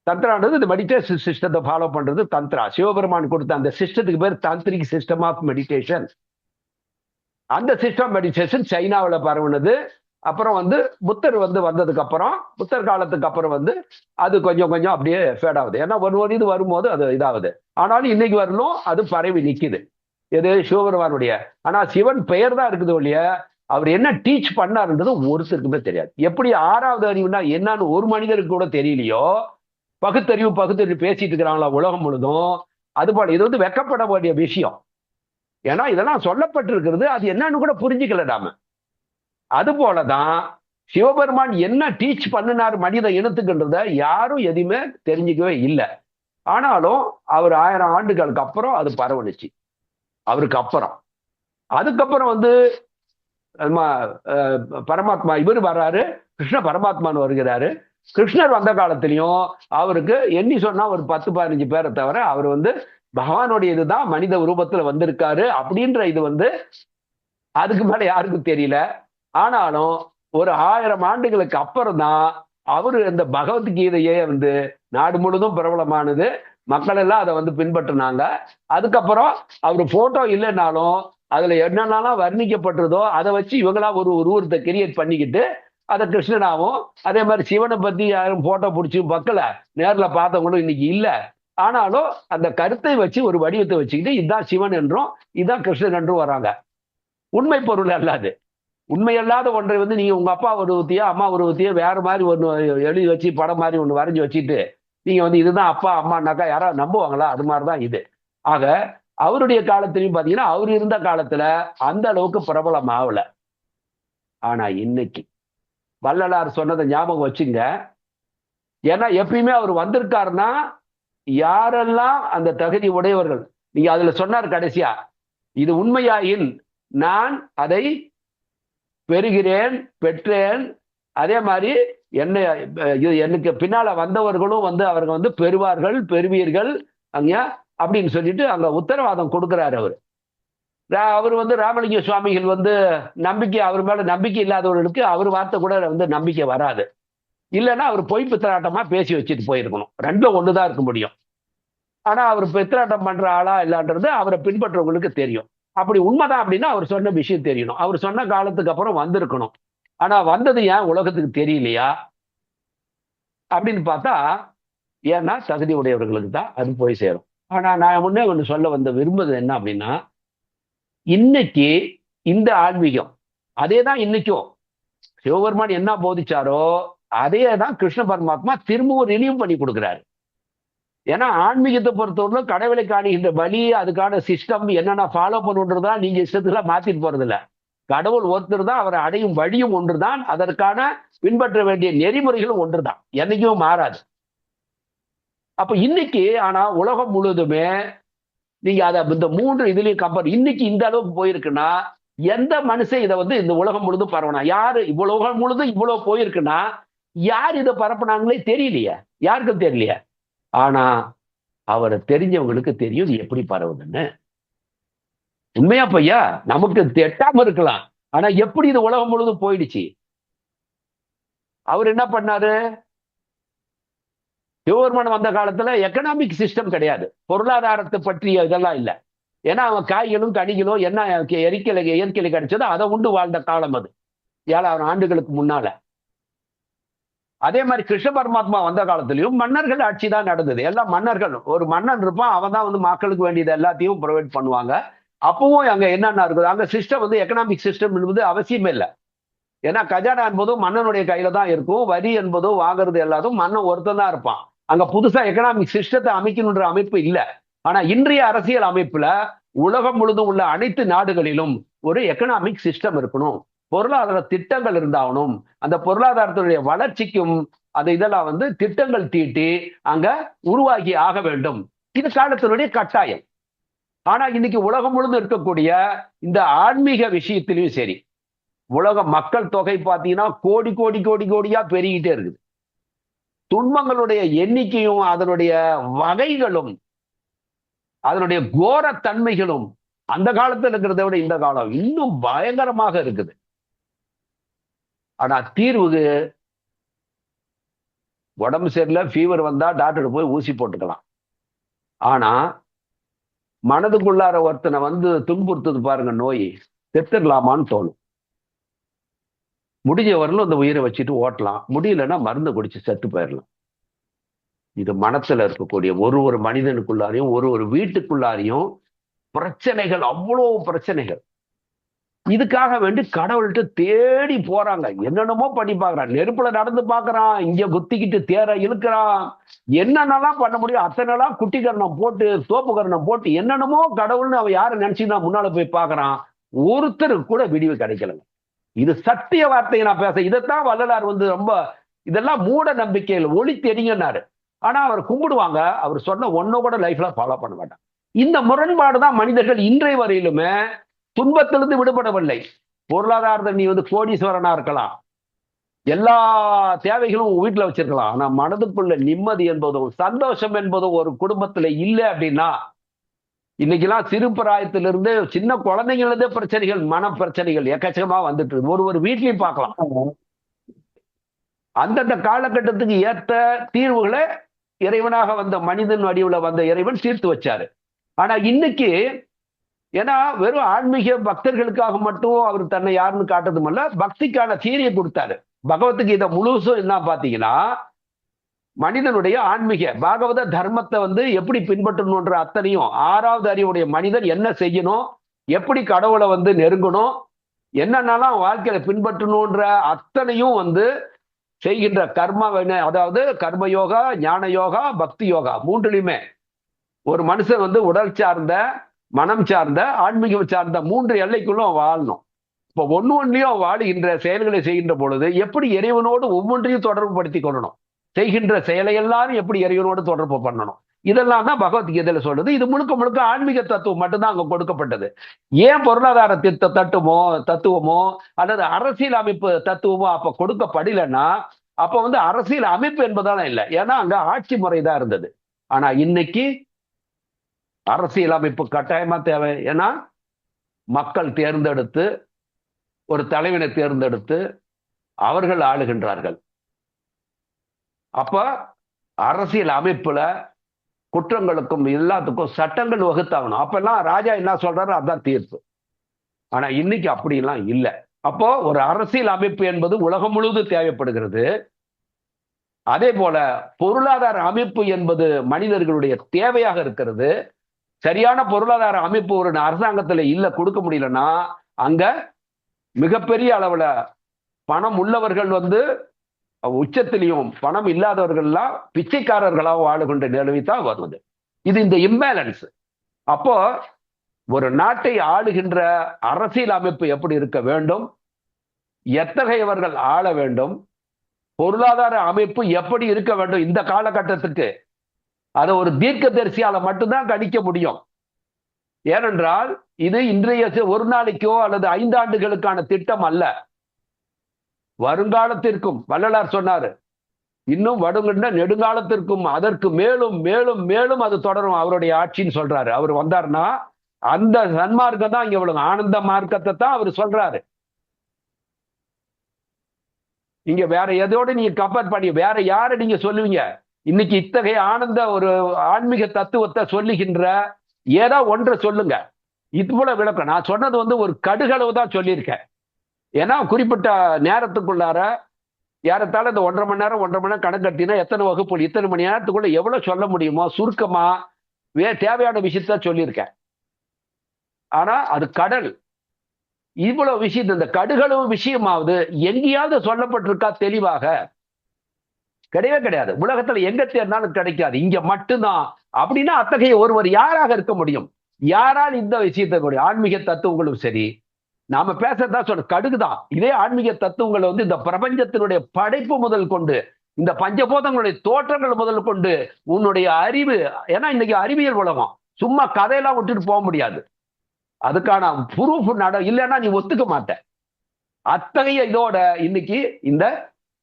தந்திரான்றது இந்த மெடிடேஷன் சிஸ்டத்தை ஃபாலோ பண்றது தந்திரா. சிவபெருமான் கொடுத்த அந்த சிஸ்டத்துக்கு பேர் தாந்திரிக் சிஸ்டம் ஆஃப் மெடிடேஷன். அந்த சிஸ்டம் மெடிடேஷன் சைனாவில் பரவுனது. அப்புறம் புத்தர் வந்ததுக்கு அப்புறம், புத்தர் காலத்துக்கு அப்புறம் அது கொஞ்சம் அப்படியே ஃபேட் ஆகுது. ஏன்னா ஒரு இது வரும்போது அது இதாகுது. ஆனாலும் இன்னைக்கு வரலும் அது பரவி நிக்குது. எது சிவபெருமானுடைய. ஆனா சிவன் பெயர் தான் இருக்குது ஒழிய அவர் என்ன டீச் பண்ணாருன்றது ஒருத்தருக்குமே தெரியாது. எப்படி 6வது அறிவுனா என்னன்னு ஒரு மனிதருக்கு கூட தெரியலையோ, பகுத்தறிவு பேசிட்டு இருக்கிறாங்களா உலகம் முழுதும், அதுபோல இது வெக்கப்பட வேண்டிய விஷயம். ஏன்னா இதெல்லாம் சொல்லப்பட்டிருக்கிறது, அது என்னன்னு கூட புரிஞ்சுக்கல நாம. அது போலதான் சிவபெருமான் என்ன டீச் பண்ணினார் மனித இனத்துக்குன்றத யாரும் எதுவுமே தெரிஞ்சுக்கவே இல்லை. ஆனாலும் அவர் 1000 ஆண்டுகளுக்கு அப்புறம் அது பரவணுச்சு. அவருக்கு அப்புறம் அதுக்கப்புறம் பரமாத்மா இவர் வர்றாரு, கிருஷ்ண பரமாத்மான்னு வருகிறாரு. கிருஷ்ணர் வந்த காலத்திலையும் அவருக்கு எண்ணி சொன்னா ஒரு 10-15 பேரை தவிர அவர் பகவானுடைய இதுதான் மனித ரூபத்துல வந்திருக்காரு அப்படின்ற இது அதுக்கு மேல யாருக்கும் தெரியல. ஆனாலும் ஒரு 1000 ஆண்டுகளுக்கு அப்புறம் தான் அவரு இந்த பகவத்கீதையே நாடு முழுதும் பிரபலமானது. மக்கள் எல்லாம் அதை பின்பற்றினாங்க. அதுக்கப்புறம் அவர் போட்டோ இல்லைன்னாலும் அதுல என்னென்னலாம் வர்ணிக்கப்பட்டதோ அதை வச்சு இவங்களா ஒரு உருவத்தை கிரியேட் பண்ணிக்கிட்டு அதை கிருஷ்ணனாவும், அதே மாதிரி சிவனை பத்தி யாரும் போட்டோ பிடிச்சி மக்களை நேர்ல பார்த்தவங்களும் இன்னைக்கு இல்லை. ஆனாலும் அந்த கருத்தை வச்சு ஒரு வடிவத்தை வச்சுக்கிட்டு இதுதான் சிவன் என்றும் இதுதான் கிருஷ்ணன் என்றும் வராங்க. உண்மை பொருள் அல்லாது. உண்மையல்லாத ஒன்றை வந்து நீங்க உங்க அப்பா உருவத்தையோ அம்மா உருவத்தையோ வேற மாதிரி ஒன்று எழுதி வச்சு படம் மாதிரி ஒன்று வரைஞ்சி வச்சுட்டு நீங்க வந்து இதுதான் அப்பா அம்மானாக்கா யாராவது நம்புவாங்களா? அது மாதிரிதான் இது. ஆக அவருடைய காலத்திலையும் பாத்தீங்கன்னா அவர் இருந்த காலத்துல அந்த அளவுக்கு பிரபலம் ஆகல. ஆனா இன்னைக்கு வள்ளலார் சொன்னதை ஞாபகம் வச்சுங்க. ஏன்னா எப்பயுமே அவர் வந்திருக்காருன்னா யாரெல்லாம் அந்த தகுதி உடையவர்கள், நீங்க அதுல சொன்னார் கடைசியா, இது உண்மையாயின் நான் அதை பெறுகிறேன், பெற்றேன், அதே மாதிரி என்ன எனக்கு பின்னால வந்தவர்களும் வந்து அவர்கள் வந்து பெறுவார்கள், பெறுவீர்கள் அங்க அப்படின்னு சொல்லிட்டு அங்க உத்தரவாதம் கொடுக்கிறார் அவர். அவர் வந்து ராமலிங்க சுவாமிகள் வந்து நம்பிக்கை, அவர் மேல நம்பிக்கை இல்லாதவர்களுக்கு அவர் வார்த்தை கூட வந்து நம்பிக்கை வராது. இல்லைன்னா அவர் பொய் பித்தலாட்டமா பேசி வச்சுட்டு போயிருக்கணும். ரெண்டும் ஒண்ணுதான் இருக்க முடியும். ஆனா அவர் பித்தலாட்டம் பண்ற ஆளா இல்லான்றது அவரை பின்பற்றவங்களுக்கு தெரியும். அப்படி உண்மைதான் அப்படின்னா அவர் சொன்ன விஷயம் தெரியணும். அவர் சொன்ன காலத்துக்கு அப்புறம் வந்திருக்கணும். ஆனா வந்தது ஏன் உலகத்துக்கு தெரியலையா அப்படின்னு பார்த்தா, ஏன்னா தகுதி உடையவர்களுக்கு தான் அது போய் சேரும். ஆனா நான் முன்னே ஒன்று சொல்ல வந்த விரும்புவது என்ன அப்படின்னா, இன்னைக்கு இந்த ஆன்மீகம் அதே தான் இன்னைக்கும் சிவபெருமான் என்ன போதிச்சாரோ அதே தான் கிருஷ்ண பரமாத்மா திரும்பவும் ரினியூ பண்ணி கொடுக்குறாரு. ஏன்னா ஆன்மீகத்தை பொறுத்தவரை கடவுளை காணுகின்ற வழி, அதுக்கான சிஸ்டம் என்னென்ன ஃபாலோ பண்ணுன்றதா நீங்க இஷ்டத்துக்குலாம் மாத்திட்டு போறது இல்ல. கடவுள் ஒருத்தர் தான், அவரை அடையும் வழியும் ஒன்றுதான், அதற்கான பின்பற்ற வேண்டிய நெறிமுறைகளும் ஒன்றுதான், என்னைக்கும் மாறாது. அப்ப இன்னைக்கு ஆனா உலகம் முழுவதுமே நீங்க அதை இந்த 3 இதுலயும் கம்பேர் இன்னைக்கு இந்த அளவுக்கு போயிருக்குன்னா, எந்த மனுஷன் இதை வந்து இந்த உலகம் முழுதும் பரவனா? யாரு உலகம் முழுதும் இவ்வளவு போயிருக்குன்னா யார் இதை பரப்புனாங்களே தெரியலையே, யாருக்கும் தெரியலையே. ஆனா அவரை தெரிஞ்சவங்களுக்கு தெரியும் இது எப்படி பரவுதுன்னு. உண்மையா பையா? நமக்கு எட்டாம இருக்கலாம், ஆனா எப்படி இது உலகம் முழுதும் போயிடுச்சு. அவர் என்ன பண்ணாரு? சிவபெருமான் வந்த காலத்துல எக்கனாமிக் சிஸ்டம் கிடையாது, பொருளாதாரத்தை பற்றிய இதெல்லாம் இல்லை. ஏன்னா அவன் காய்களும் கனிகளும் என்ன இயற்கையில கிடைச்சதோ அதை உண்டு வாழ்ந்த காலம் அது 7000 ஆண்டுகளுக்கு முன்னால. அதே மாதிரி கிருஷ்ண பரமாத்மா வந்த காலத்திலையும் மன்னர்கள் ஆட்சி தான் நடந்தது. எல்லாம் மன்னர்கள், ஒரு மன்னன் இருப்பான், அவன் தான் வந்து மக்களுக்கு வேண்டியது எல்லாத்தையும் ப்ரொவைட் பண்ணுவாங்க. அப்பவும் அங்க என்னென்ன இருக்குது, அங்க சிஸ்டம் வந்து எக்கனாமிக் சிஸ்டம் என்பது அவசியமே இல்லை. ஏன்னா கஜானா என்பதும் மன்னனுடைய கையில தான் இருக்கும், வரி என்பதும் வாங்குறது எல்லாத்தும் மன்னன் ஒருத்தன் தான் இருப்பான். அங்க புதுசா எக்கனாமிக் சிஸ்டத்தை அமைக்கணுன்ற அமைப்பு இல்லை. ஆனா இன்றைய அரசியல் அமைப்புல உலகம் முழுதும் உள்ள அனைத்து நாடுகளிலும் ஒரு எக்கனாமிக் சிஸ்டம் இருக்கணும், பொருளாதார திட்டங்கள் இருந்தாகணும். அந்த பொருளாதாரத்தினுடைய வளர்ச்சிக்கும் அந்த இதெல்லாம் வந்து திட்டங்கள் தீட்டி அங்க உருவாகி ஆக வேண்டும். இது காலத்தினுடைய கட்டாயம். ஆனா இன்னைக்கு உலகம் முழுதும் இருக்கக்கூடிய இந்த ஆன்மீக விஷயத்திலையும் சரி, உலக மக்கள் தொகை பார்த்தீங்கன்னா கோடி கோடி கோடி கோடியா பெருகிட்டே இருக்குது. துன்பங்களுடைய எண்ணிக்கையும் அதனுடைய வகைகளும் அதனுடைய கோர தன்மைகளும் அந்த காலத்துல இருக்கிறத விட இந்த காலம் இன்னும் பயங்கரமாக இருக்குது. ஆனா தீர்வு, உடம்பு சரியில்லை, ஃபீவர் வந்தா டாக்டர் போய் ஊசி போட்டுக்கலாம். ஆனா மனதுக்குள்ளார ஒருத்தனை வந்து துன்புறுத்துது பாருங்க நோய், செத்துடலாமான்னு தோணும். முடிஞ்ச வரலும் அந்த உயிரை வச்சுட்டு ஓட்டலாம், முடியலன்னா மருந்து குடிச்சு செத்து போயிடலாம். இது மனத்துல இருக்கக்கூடிய ஒரு மனிதனுக்குள்ளாரையும் ஒரு வீட்டுக்குள்ளாரையும் பிரச்சனைகள், அவ்வளவு பிரச்சனைகள். இதுக்காக வேண்டி கடவுள்கிட்ட தேடி போறாங்க, என்னென்னமோ பண்ணி பாக்குறான், நெருப்புல நடந்து பாக்குறான், இங்க குத்திக்கிட்டு தேர இழுக்கிறான், என்னென்னலாம் பண்ண முடியும் அத்தனைலாம் குட்டி கரணம் போட்டு தோப்பு கரணம் போட்டு என்னென்னமோ கடவுள்னு அவன் யாரை நினைச்சுன்னா முன்னால போய் பாக்குறான். ஒருத்தருக்கு கூட விடிவு கிடைக்கலங்க. இது சத்திய வார்த்தையை நான் பேச, இதைத்தான் வள்ளலார் வந்து ரொம்ப இதெல்லாம் மூட நம்பிக்கையில் ஒளி தெரியுங்கன்னாரு. ஆனா அவர் கும்பிடுவாங்க, அவர் சொன்ன ஒன்ன கூட லைஃப்ல ஃபாலோ பண்ண மாட்டாங்க. இந்த முரண்பாடுதான் மனிதர்கள் இன்றைய வரையிலுமே துன்பத்திலிருந்து விடுபடவில்லை. பொருளாதாரத்தை நீ வந்து கோடீஸ்வரனா இருக்கலாம், எல்லா தேவைகளும் வீட்டுல வச்சிருக்கலாம், ஆனா மனதுக்குள்ள நிம்மதி என்பதும் சந்தோஷம் என்பதும் ஒரு குடும்பத்துல இல்லை அப்படின்னா, இன்னைக்கெல்லாம் சிறு பிராயத்திலிருந்து சின்ன குழந்தைங்களதே பிரச்சனைகள், மன பிரச்சனைகள் எக்கச்சக்கமா வந்துட்டு ஒரு வீட்லயும் பார்க்கலாம். அந்தந்த காலகட்டத்துக்கு ஏற்ற தீர்வுகளை இறைவனாக வந்த மனிதன் வடிவுல வந்த இறைவன் தீர்த்து வச்சாரு. ஆனா இன்னைக்கு ஏன்னா வெறும் ஆன்மீக பக்தர்களுக்காக மட்டும் அவர் தன்னை யாருன்னு காட்டுறதும் இல்ல, பக்திக்கான தீரியை கொடுத்தாரு. பகவத்கீதை முழுசும் என்ன பாத்தீங்கன்னா மனிதனுடைய ஆன்மீக பாகவத தர்மத்தை வந்து எப்படி பின்பற்றணும்ன்ற அத்தனையும், 6வது அறிவுடைய மனிதன் என்ன செய்யணும், எப்படி கடவுளை வந்து நெருங்கணும், என்னென்னலாம் வாழ்க்கையில பின்பற்றணுன்ற அத்தனையும் வந்து செய்கின்ற கர்ம, அதாவது கர்ம யோகா, ஞான யோகா, பக்தி யோகா மூன்றுலையுமே ஒரு மனுஷன் வந்து உடல் சார்ந்த, மனம் சார்ந்த, ஆன்மீகம் சார்ந்த 3 எல்லைக்குள்ள வாழணும். இப்போ ஒன்னும் வாழுகின்ற செயல்களை செய்கின்ற பொழுது எப்படி இறைவனோடு ஒவ்வொன்றையும் தொடர்பு படுத்தி கொள்ளணும், செய்கின்ற செயலை எல்லாரும் எப்படி இறைவனோடு தொடர்பு பண்ணணும், இதெல்லாம் தான் பகவத்கீதையில சொல்றது. இது முழுக்க முழுக்க ஆன்மீக தத்துவம் மட்டும்தான் அங்க கொடுக்கப்பட்டது. ஏன் பொருளாதார தத்துவமோ அல்லது அரசியல் அமைப்பு தத்துவமோ அப்ப கொடுக்கப்படலைன்னா, அப்ப வந்து அரசியல் அமைப்பு என்பதால இல்லை, ஏன்னா அங்க ஆட்சி முறைதான் இருந்தது. ஆனா இன்னைக்கு அரசியல் அமைப்பு கட்டாயமா தேவை. ஏன்னா மக்கள் தேர்ந்தெடுத்து ஒரு தலைவனை தேர்ந்தெடுத்து அவர்கள் ஆளுகின்றார்கள். அப்ப அரசியல் அமைப்புல குற்றங்களுக்கும் எல்லாத்துக்கும் சட்டங்கள் வகுத்தாகணும். அப்பெல்லாம் ராஜா என்ன சொல்றாரு அதான் தீர்ப்பு. ஆனா இன்னைக்கு அப்படிலாம் இல்லை. அப்போ ஒரு அரசியல் அமைப்பு என்பது உலகம் முழுவதும் தேவைப்படுகிறது. அதே போல பொருளாதார அமைப்பு என்பது மனிதர்களுடைய தேவையாக இருக்கிறது. சரியான பொருளாதார அமைப்பு ஒரு அரசாங்கத்துல இல்ல, கொடுக்க முடியலன்னா அங்க மிகப்பெரிய அளவுல பணம் உள்ளவர்கள் வந்து உச்சத்திலையும் பணம் இல்லாதவர்கள்லாம் பிச்சைக்காரர்களாக வாழுகின்ற நிலைமைத்தான் வருவது. இது இந்த இம்பேலன்ஸ். அப்போ ஒரு நாட்டை ஆளுகின்ற அரசியல் அமைப்பு எப்படி இருக்க வேண்டும், எத்தகையவர்கள் ஆள வேண்டும், பொருளாதார அமைப்பு எப்படி இருக்க வேண்டும் இந்த காலகட்டத்துக்கு, அதை ஒரு தீர்க்கதரிசியால மட்டும்தான் கணிக்க முடியும். ஏனென்றால் இது இன்றைய ஒரு நாளைக்கோ அல்லது 5 ஆண்டுகளுக்கான திட்டம் அல்ல, வருங்காலத்திற்கும். வள்ளலார் சொன்னாரு, இன்னும் வருகின்ற நெடுங்காலத்திற்கும் அதற்கு மேலும் மேலும் மேலும் அது தொடரும் அவருடைய ஆட்சின்னு சொல்றாரு. அவர் வந்தார்னா அந்த சன்மார்க்கம் தான் இங்க இவ்வளவு ஆனந்த மார்க்கத்தை தான் அவர் சொல்றாரு. நீங்க வேற எதோட நீங்க கம்பேர் பண்ணி வேற யாரை நீங்க சொல்லுவீங்க? இன்னைக்கு இத்தகைய ஆனந்த ஒரு ஆன்மீக தத்துவத்தை சொல்லுகின்ற ஏதோ ஒன்றை சொல்லுங்க. இது போல விளக்கம் நான் சொன்னது வந்து ஒரு கடுகளவு தான் சொல்லியிருக்கேன். ஏன்னா குறிப்பிட்ட நேரத்துக்குள்ளார ஏறத்தாழ இந்த 1.5 மணி நேரம் கணக்கு கட்டினா எத்தனை வகுப்பு, இத்தனை மணி நேரத்துக்குள்ள எவ்வளவு சொல்ல முடியுமோ சுருக்கமா தேவையான விஷயத்த சொல்லியிருக்கேன். ஆனா அது கடல். இவ்வளவு விஷயம், இந்த கடுகளவு விஷயமாவது எங்கேயாவது சொல்லப்பட்டிருக்கா தெளிவாக? கிடையவே கிடையாது. உலகத்துல எங்க தேர்ந்தாலும் கிடைக்காது, இங்க மட்டும்தான். அப்படின்னா அத்தகைய ஒருவர் யாராக இருக்க முடியும்? யாரால் இந்த விஷயத்தை ஆன்மீக தத்துவங்களும் சரி, நாம பேசதான் சொல்ற கடுகுதான். இதே ஆன்மீக தத்துவங்களை வந்து இந்த பிரபஞ்சத்தினுடைய படைப்பு முதல் கொண்டு, இந்த பஞ்சபூதங்களுடைய தோற்றங்கள் முதல் கொண்டு, உன்னுடைய அறிவு, ஏன்னா இன்னைக்கு அறிவியல் உலகம், சும்மா கதையெல்லாம் விட்டுட்டு போக முடியாது. அதுக்கான ப்ரூஃப் இல்லைன்னா நீ ஒத்துக்க மாட்ட. அத்தகைய இதோட இன்னைக்கு இந்த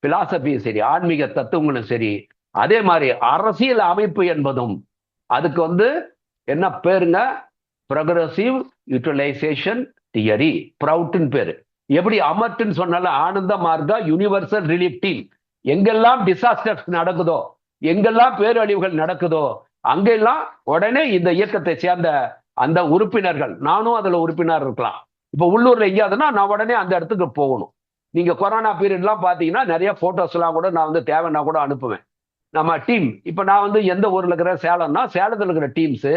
பிலாசபியும் சரி, ஆன்மீக தத்துவங்களும் சரி, அதே மாதிரி அரசியல் அமைப்பு என்பதும் அதுக்கு வந்து என்ன பேருங்க, ப்ரோக்ரசிவ் யூட்டிலைசேஷன் தியரி, ப்ரவுட்னு பேரு. எப்படி அமர்ட்னு சொன்னாலும் ஆனந்த மார்க்கா யூனிவர்சல் ரிலீஃப் டீம், எங்கெல்லாம் டிசாஸ்டர்ஸ் நடக்குதோ, எங்கெல்லாம் பேரழிவுகள் நடக்குதோ, அங்கெல்லாம் உடனே இந்த இயக்கத்தை சேர்ந்த அந்த உறுப்பினர்கள், நானும் அதுல உறுப்பினர் இருக்கலாம். இப்ப உள்ளூர்ல எங்கேயாதுன்னா நான் உடனே அந்த இடத்துக்கு போகணும். நீங்க கொரோனா பீரியட்லாம் பாத்தீங்கன்னா நிறைய போட்டோஸ் எல்லாம் கூட நான் வந்து தேவைன்னா கூட அனுப்புவேன். நம்ம டீம், இப்ப நான் வந்து எந்த ஊர்ல இருக்கிற சேலம்னா சேலத்துல இருக்கிற டீம்ஸ்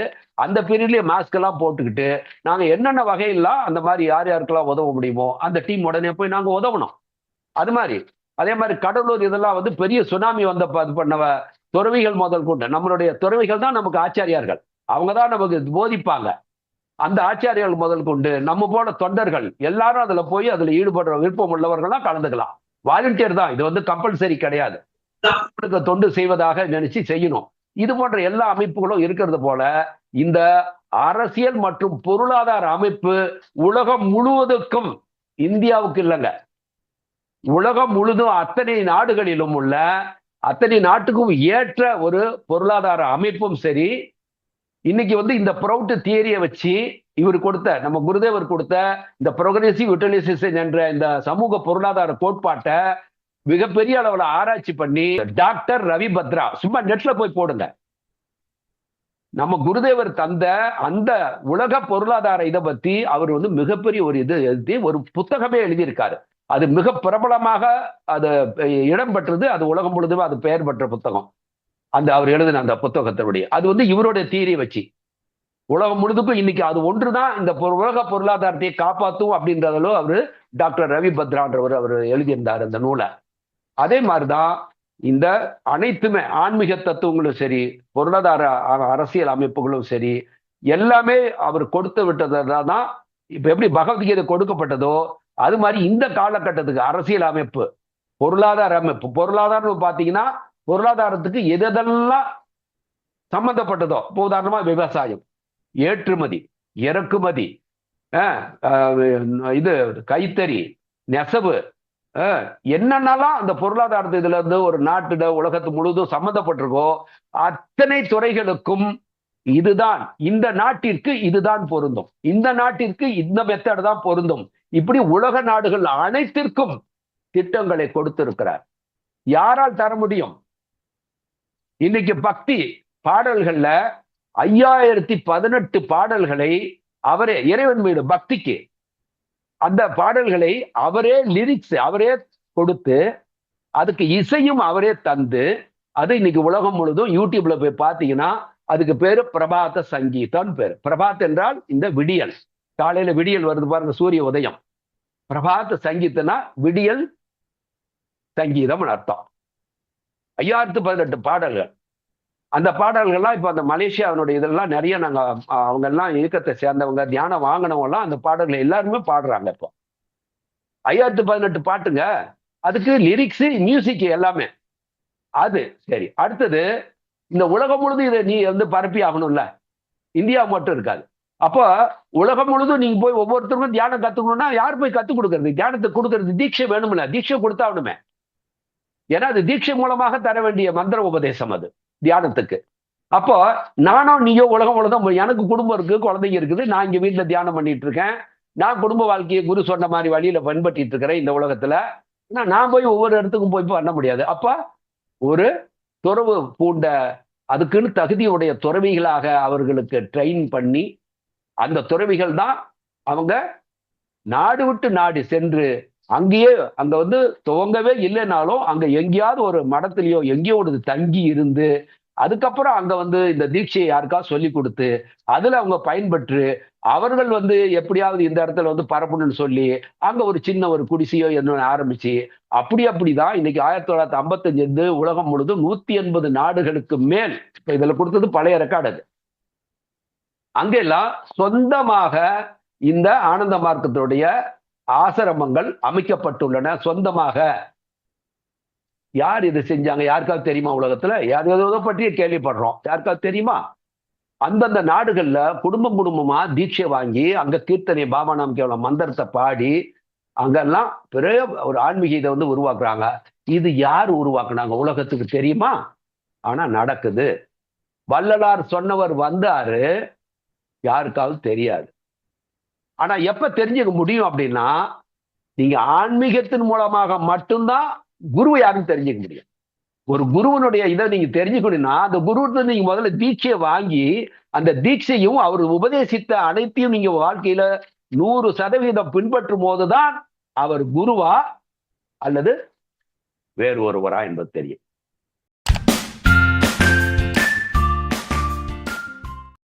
அந்த பீரியட்லயே மாஸ்க் எல்லாம் போட்டுக்கிட்டு நாங்க என்னென்ன வகையெல்லாம் அந்த மாதிரி யார் யாருக்கெல்லாம் உதவ முடியுமோ அந்த டீம் உடனே போய் நாங்க உதவணும். அது மாதிரி அதே மாதிரி கடலூர் இதெல்லாம் வந்து பெரிய சுனாமி வந்த பண்ணவ துறவிகள் முதல் கொண்டு, நம்மளுடைய துறவிகள் தான் நமக்கு ஆச்சாரியார்கள், அவங்க தான் நமக்கு போதிப்பாங்க. அந்த ஆச்சாரியர்கள் முதல் கொண்டு நம்ம போல தொண்டர்கள் எல்லாரும் அதுல போய் அதுல ஈடுபடுற விருப்பம் உள்ளவர்கள்லாம் கலந்துக்கலாம். வாலண்டியர் தான், இது வந்து கம்பல்சரி கிடையாது. தொண்டு செய்வதாக நினைச்சு செய்யணும். இது போன்ற எல்லா அமைப்புகளும் இருக்கிறது போல இந்த அரசியல் மற்றும் பொருளாதார அமைப்பு உலகம் முழுவதற்கும், இந்தியாவுக்கு இல்லைங்க, உலகம் முழுதும் அத்தனை நாடுகளிலும் உள்ள அத்தனை நாட்டுக்கும் ஏற்ற ஒரு பொருளாதார அமைப்பும் சரி. இன்னைக்கு வந்து இந்த ப்ரௌட் தியரியை வச்சு இவர் கொடுத்த, நம்ம குருதேவர் கொடுத்த இந்த ப்ரோக்ரெசிவ் யூட்டிலைசேஷன் என்ற இந்த சமூக பொருளாதார கோட்பாட்டை மிகப்பெரிய அளவுல ஆராய்ச்சி பண்ணி டாக்டர் ரவி பத்ரா, சும்மா நெட்ல போய் போடுங்க, நம்ம குருதேவர் தந்த அந்த உலக பொருளாதார இதை பத்தி அவர் வந்து மிகப்பெரிய ஒரு இது எழுதி ஒரு புத்தகமே எழுதியிருக்காரு. அது மிக பிரபலமாக அது இடம் பெற்றது, அது உலகம் முழுதும் அது பெயர் பெற்ற புத்தகம். அந்த அவர் எழுதின அந்த புத்தகத்தினுடைய அது வந்து இவருடைய தியரி வச்சு. உலகம் முழுதுக்கும் இன்னைக்கு அது ஒன்றுதான் இந்த உலக பொருளாதாரத்தை காப்பாற்றும் அப்படின்றதிலோ அவரு டாக்டர் ரவி பத்ரான்றவர் அவர் எழுதியிருந்தார் இந்த நூலை. அதே மாதிரிதான் இந்த அனைத்துமே ஆன்மீக தத்துவங்களும் சரி, பொருளாதார அரசியல் அமைப்புகளும் சரி, எல்லாமே அவர் கொடுத்து விட்டதான். இப்ப எப்படி பகவத்கீதை கொடுக்கப்பட்டதோ அது மாதிரி இந்த காலகட்டத்துக்கு அரசியல் அமைப்பு, பொருளாதார அமைப்பு, பொருளாதாரம் பாத்தீங்கன்னா பொருளாதாரத்துக்கு எதெல்லாம் சம்பந்தப்பட்டதோ, உதாரணமா விவசாயம், ஏற்றுமதி, இறக்குமதி, இது கைத்தறி, நெசவு, என்னென்னலாம் அந்த பொருளாதாரத்து இதுல இருந்து ஒரு நாட்டுல உலகத்து முழுவதும் சம்பந்தப்பட்டிருக்கோ அத்தனை துறைகளுக்கும் இதுதான், இந்த நாட்டிற்கு இதுதான் பொருந்தும், இந்த நாட்டிற்கு இந்த மெத்தட் தான் பொருந்தும். இப்படி உலக நாடுகள் அனைத்திற்கும் திட்டங்களை கொடுத்திருக்கிறார். யாரால் தர முடியும்? இன்னைக்கு பக்தி பாடல்கள்ல 5018 பாடல்களை அவரே இறைவன் மீது பக்திக்கு அந்த பாடல்களை அவரே லிரிக்ஸ் அவரே கொடுத்து அதுக்கு இசையும் அவரே தந்து, அது இன்னைக்கு உலகம் முழுதும் யூடியூப்ல போய் பார்த்தீங்கன்னா அதுக்கு பேரு பிரபாத சங்கீதம் பேரு. பிரபாத் என்றால் இந்த விடியல், காலையில விடியல் வருது பாருங்க, சூரிய உதயம். பிரபாத சங்கீதம்னா விடியல் சங்கீதம் அர்த்தம். 5018 பாடல்கள். அந்த பாடல்கள்லாம் இப்ப அந்த மலேசியாவினுடைய இதெல்லாம் நிறைய நாங்க அவங்க எல்லாம் இயக்கத்தை சேர்ந்தவங்க, தியானம் வாங்கினவங்க எல்லாம் அந்த பாடல்களை எல்லாருமே பாடுறாங்க. இப்போ 5018 பாட்டுங்க, அதுக்கு லிரிக்ஸ், மியூசிக் எல்லாமே. அது சரி. அடுத்தது இந்த உலகம் முழுதும் இதை நீ வந்து பரப்பி ஆகணும்ல, இந்தியா மட்டும் இருக்காது. அப்போ உலகம் முழுதும் நீங்க போய் ஒவ்வொருத்தருக்கும் தியானம் கத்துக்கணும்னா யார் போய் கத்துக் கொடுக்கறது? தியானத்தை கொடுக்கறது தீட்சை வேணும்ல, தீட்சை கொடுத்தாகணுமே. ஏன்னா அது தீட்சை மூலமாக தர வேண்டிய மந்திர உபதேசம் அது தியானத்துக்கு. அப்போ நானும் நீயோ உலகம் முழுதும், எனக்கு குடும்பம் இருக்கு, குழந்தைங்க இருக்குது, நான் இங்க வீட்டுல தியானம் பண்ணிட்டு இருக்கேன், நான் குடும்ப வாழ்க்கையை குரு சொன்ன மாதிரி வழியில பின்பற்றிட்டு இருக்கிறேன் இந்த உலகத்துல. நான் போய் ஒவ்வொரு இடத்துக்கும் போய் பண்ண முடியாது. அப்ப ஒரு துறவு பூண்ட அதுக்குன்னு தகுதியுடைய துறவிகளாக அவர்களுக்கு ட்ரெயின் பண்ணி, அந்த துறவிகள் தான் அவங்க நாடு விட்டு நாடு சென்று அங்கேயே அங்க வந்து துவங்கவே இல்லைனாலும் அங்க எங்கேயாவது ஒரு மடத்திலேயோ எங்கேயோ ஒரு தங்கி இருந்து அதுக்கப்புறம் அங்க வந்து இந்த தீட்சையை யாருக்காவது சொல்லி கொடுத்து அதுல அவங்க பயன்பெற்று அவர்கள் வந்து எப்படியாவது இந்த இடத்துல வந்து பரப்பணும்னு சொல்லி அங்க ஒரு சின்ன ஒரு குடிசையோ என்ன ஆரம்பிச்சு அப்படிதான் இன்னைக்கு 1955 உலகம் முழுதும் 180 நாடுகளுக்கு மேல், இப்ப இதுல கொடுத்தது பழைய ரெக்கார்டு, அது அங்கெல்லாம் சொந்தமாக இந்த ஆனந்த மார்க்கத்துடைய ஆசிரமங்கள் அமைக்கப்பட்டுள்ளன. சொந்தமாக யார் இது செஞ்சாங்க? யாருக்காவது தெரியுமா? உலகத்துல யாரோ பற்றிய கேள்விப்படுறோம், யாருக்காவது தெரியுமா? அந்தந்த நாடுகள்ல குடும்பமா தீட்சை வாங்கி அங்க கீர்த்தனை பாபாநாம் கேவலம் மந்திரத்தை பாடி அங்கெல்லாம் பெரிய ஒரு ஆன்மீக இதை வந்து உருவாக்குறாங்க. இது யார் உருவாக்குனாங்க உலகத்துக்கு தெரியுமா? ஆனா நடக்குது. வள்ளலார் சொன்னவர் வந்தாரு, யாருக்காவது தெரியாது. ஆனா எப்ப தெரிஞ்சுக்க முடியும் அப்படின்னா, நீங்க ஆன்மீகத்தின் மூலமாக மட்டும்தான் குருவை யாருன்னு தெரிஞ்சுக்க முடியும். ஒரு குருவனுடைய இதை நீங்க தெரிஞ்சுக்கணும்னா அந்த குருவிட்ட நீங்க முதல்ல தீட்சையை வாங்கி அந்த தீட்சையும் அவர் உபதேசித்த அனைத்தையும் நீங்க வாழ்க்கையில 100% பின்பற்றும் போதுதான் அவர் குருவா அல்லது வேறு ஒருவரா என்பது தெரியும்.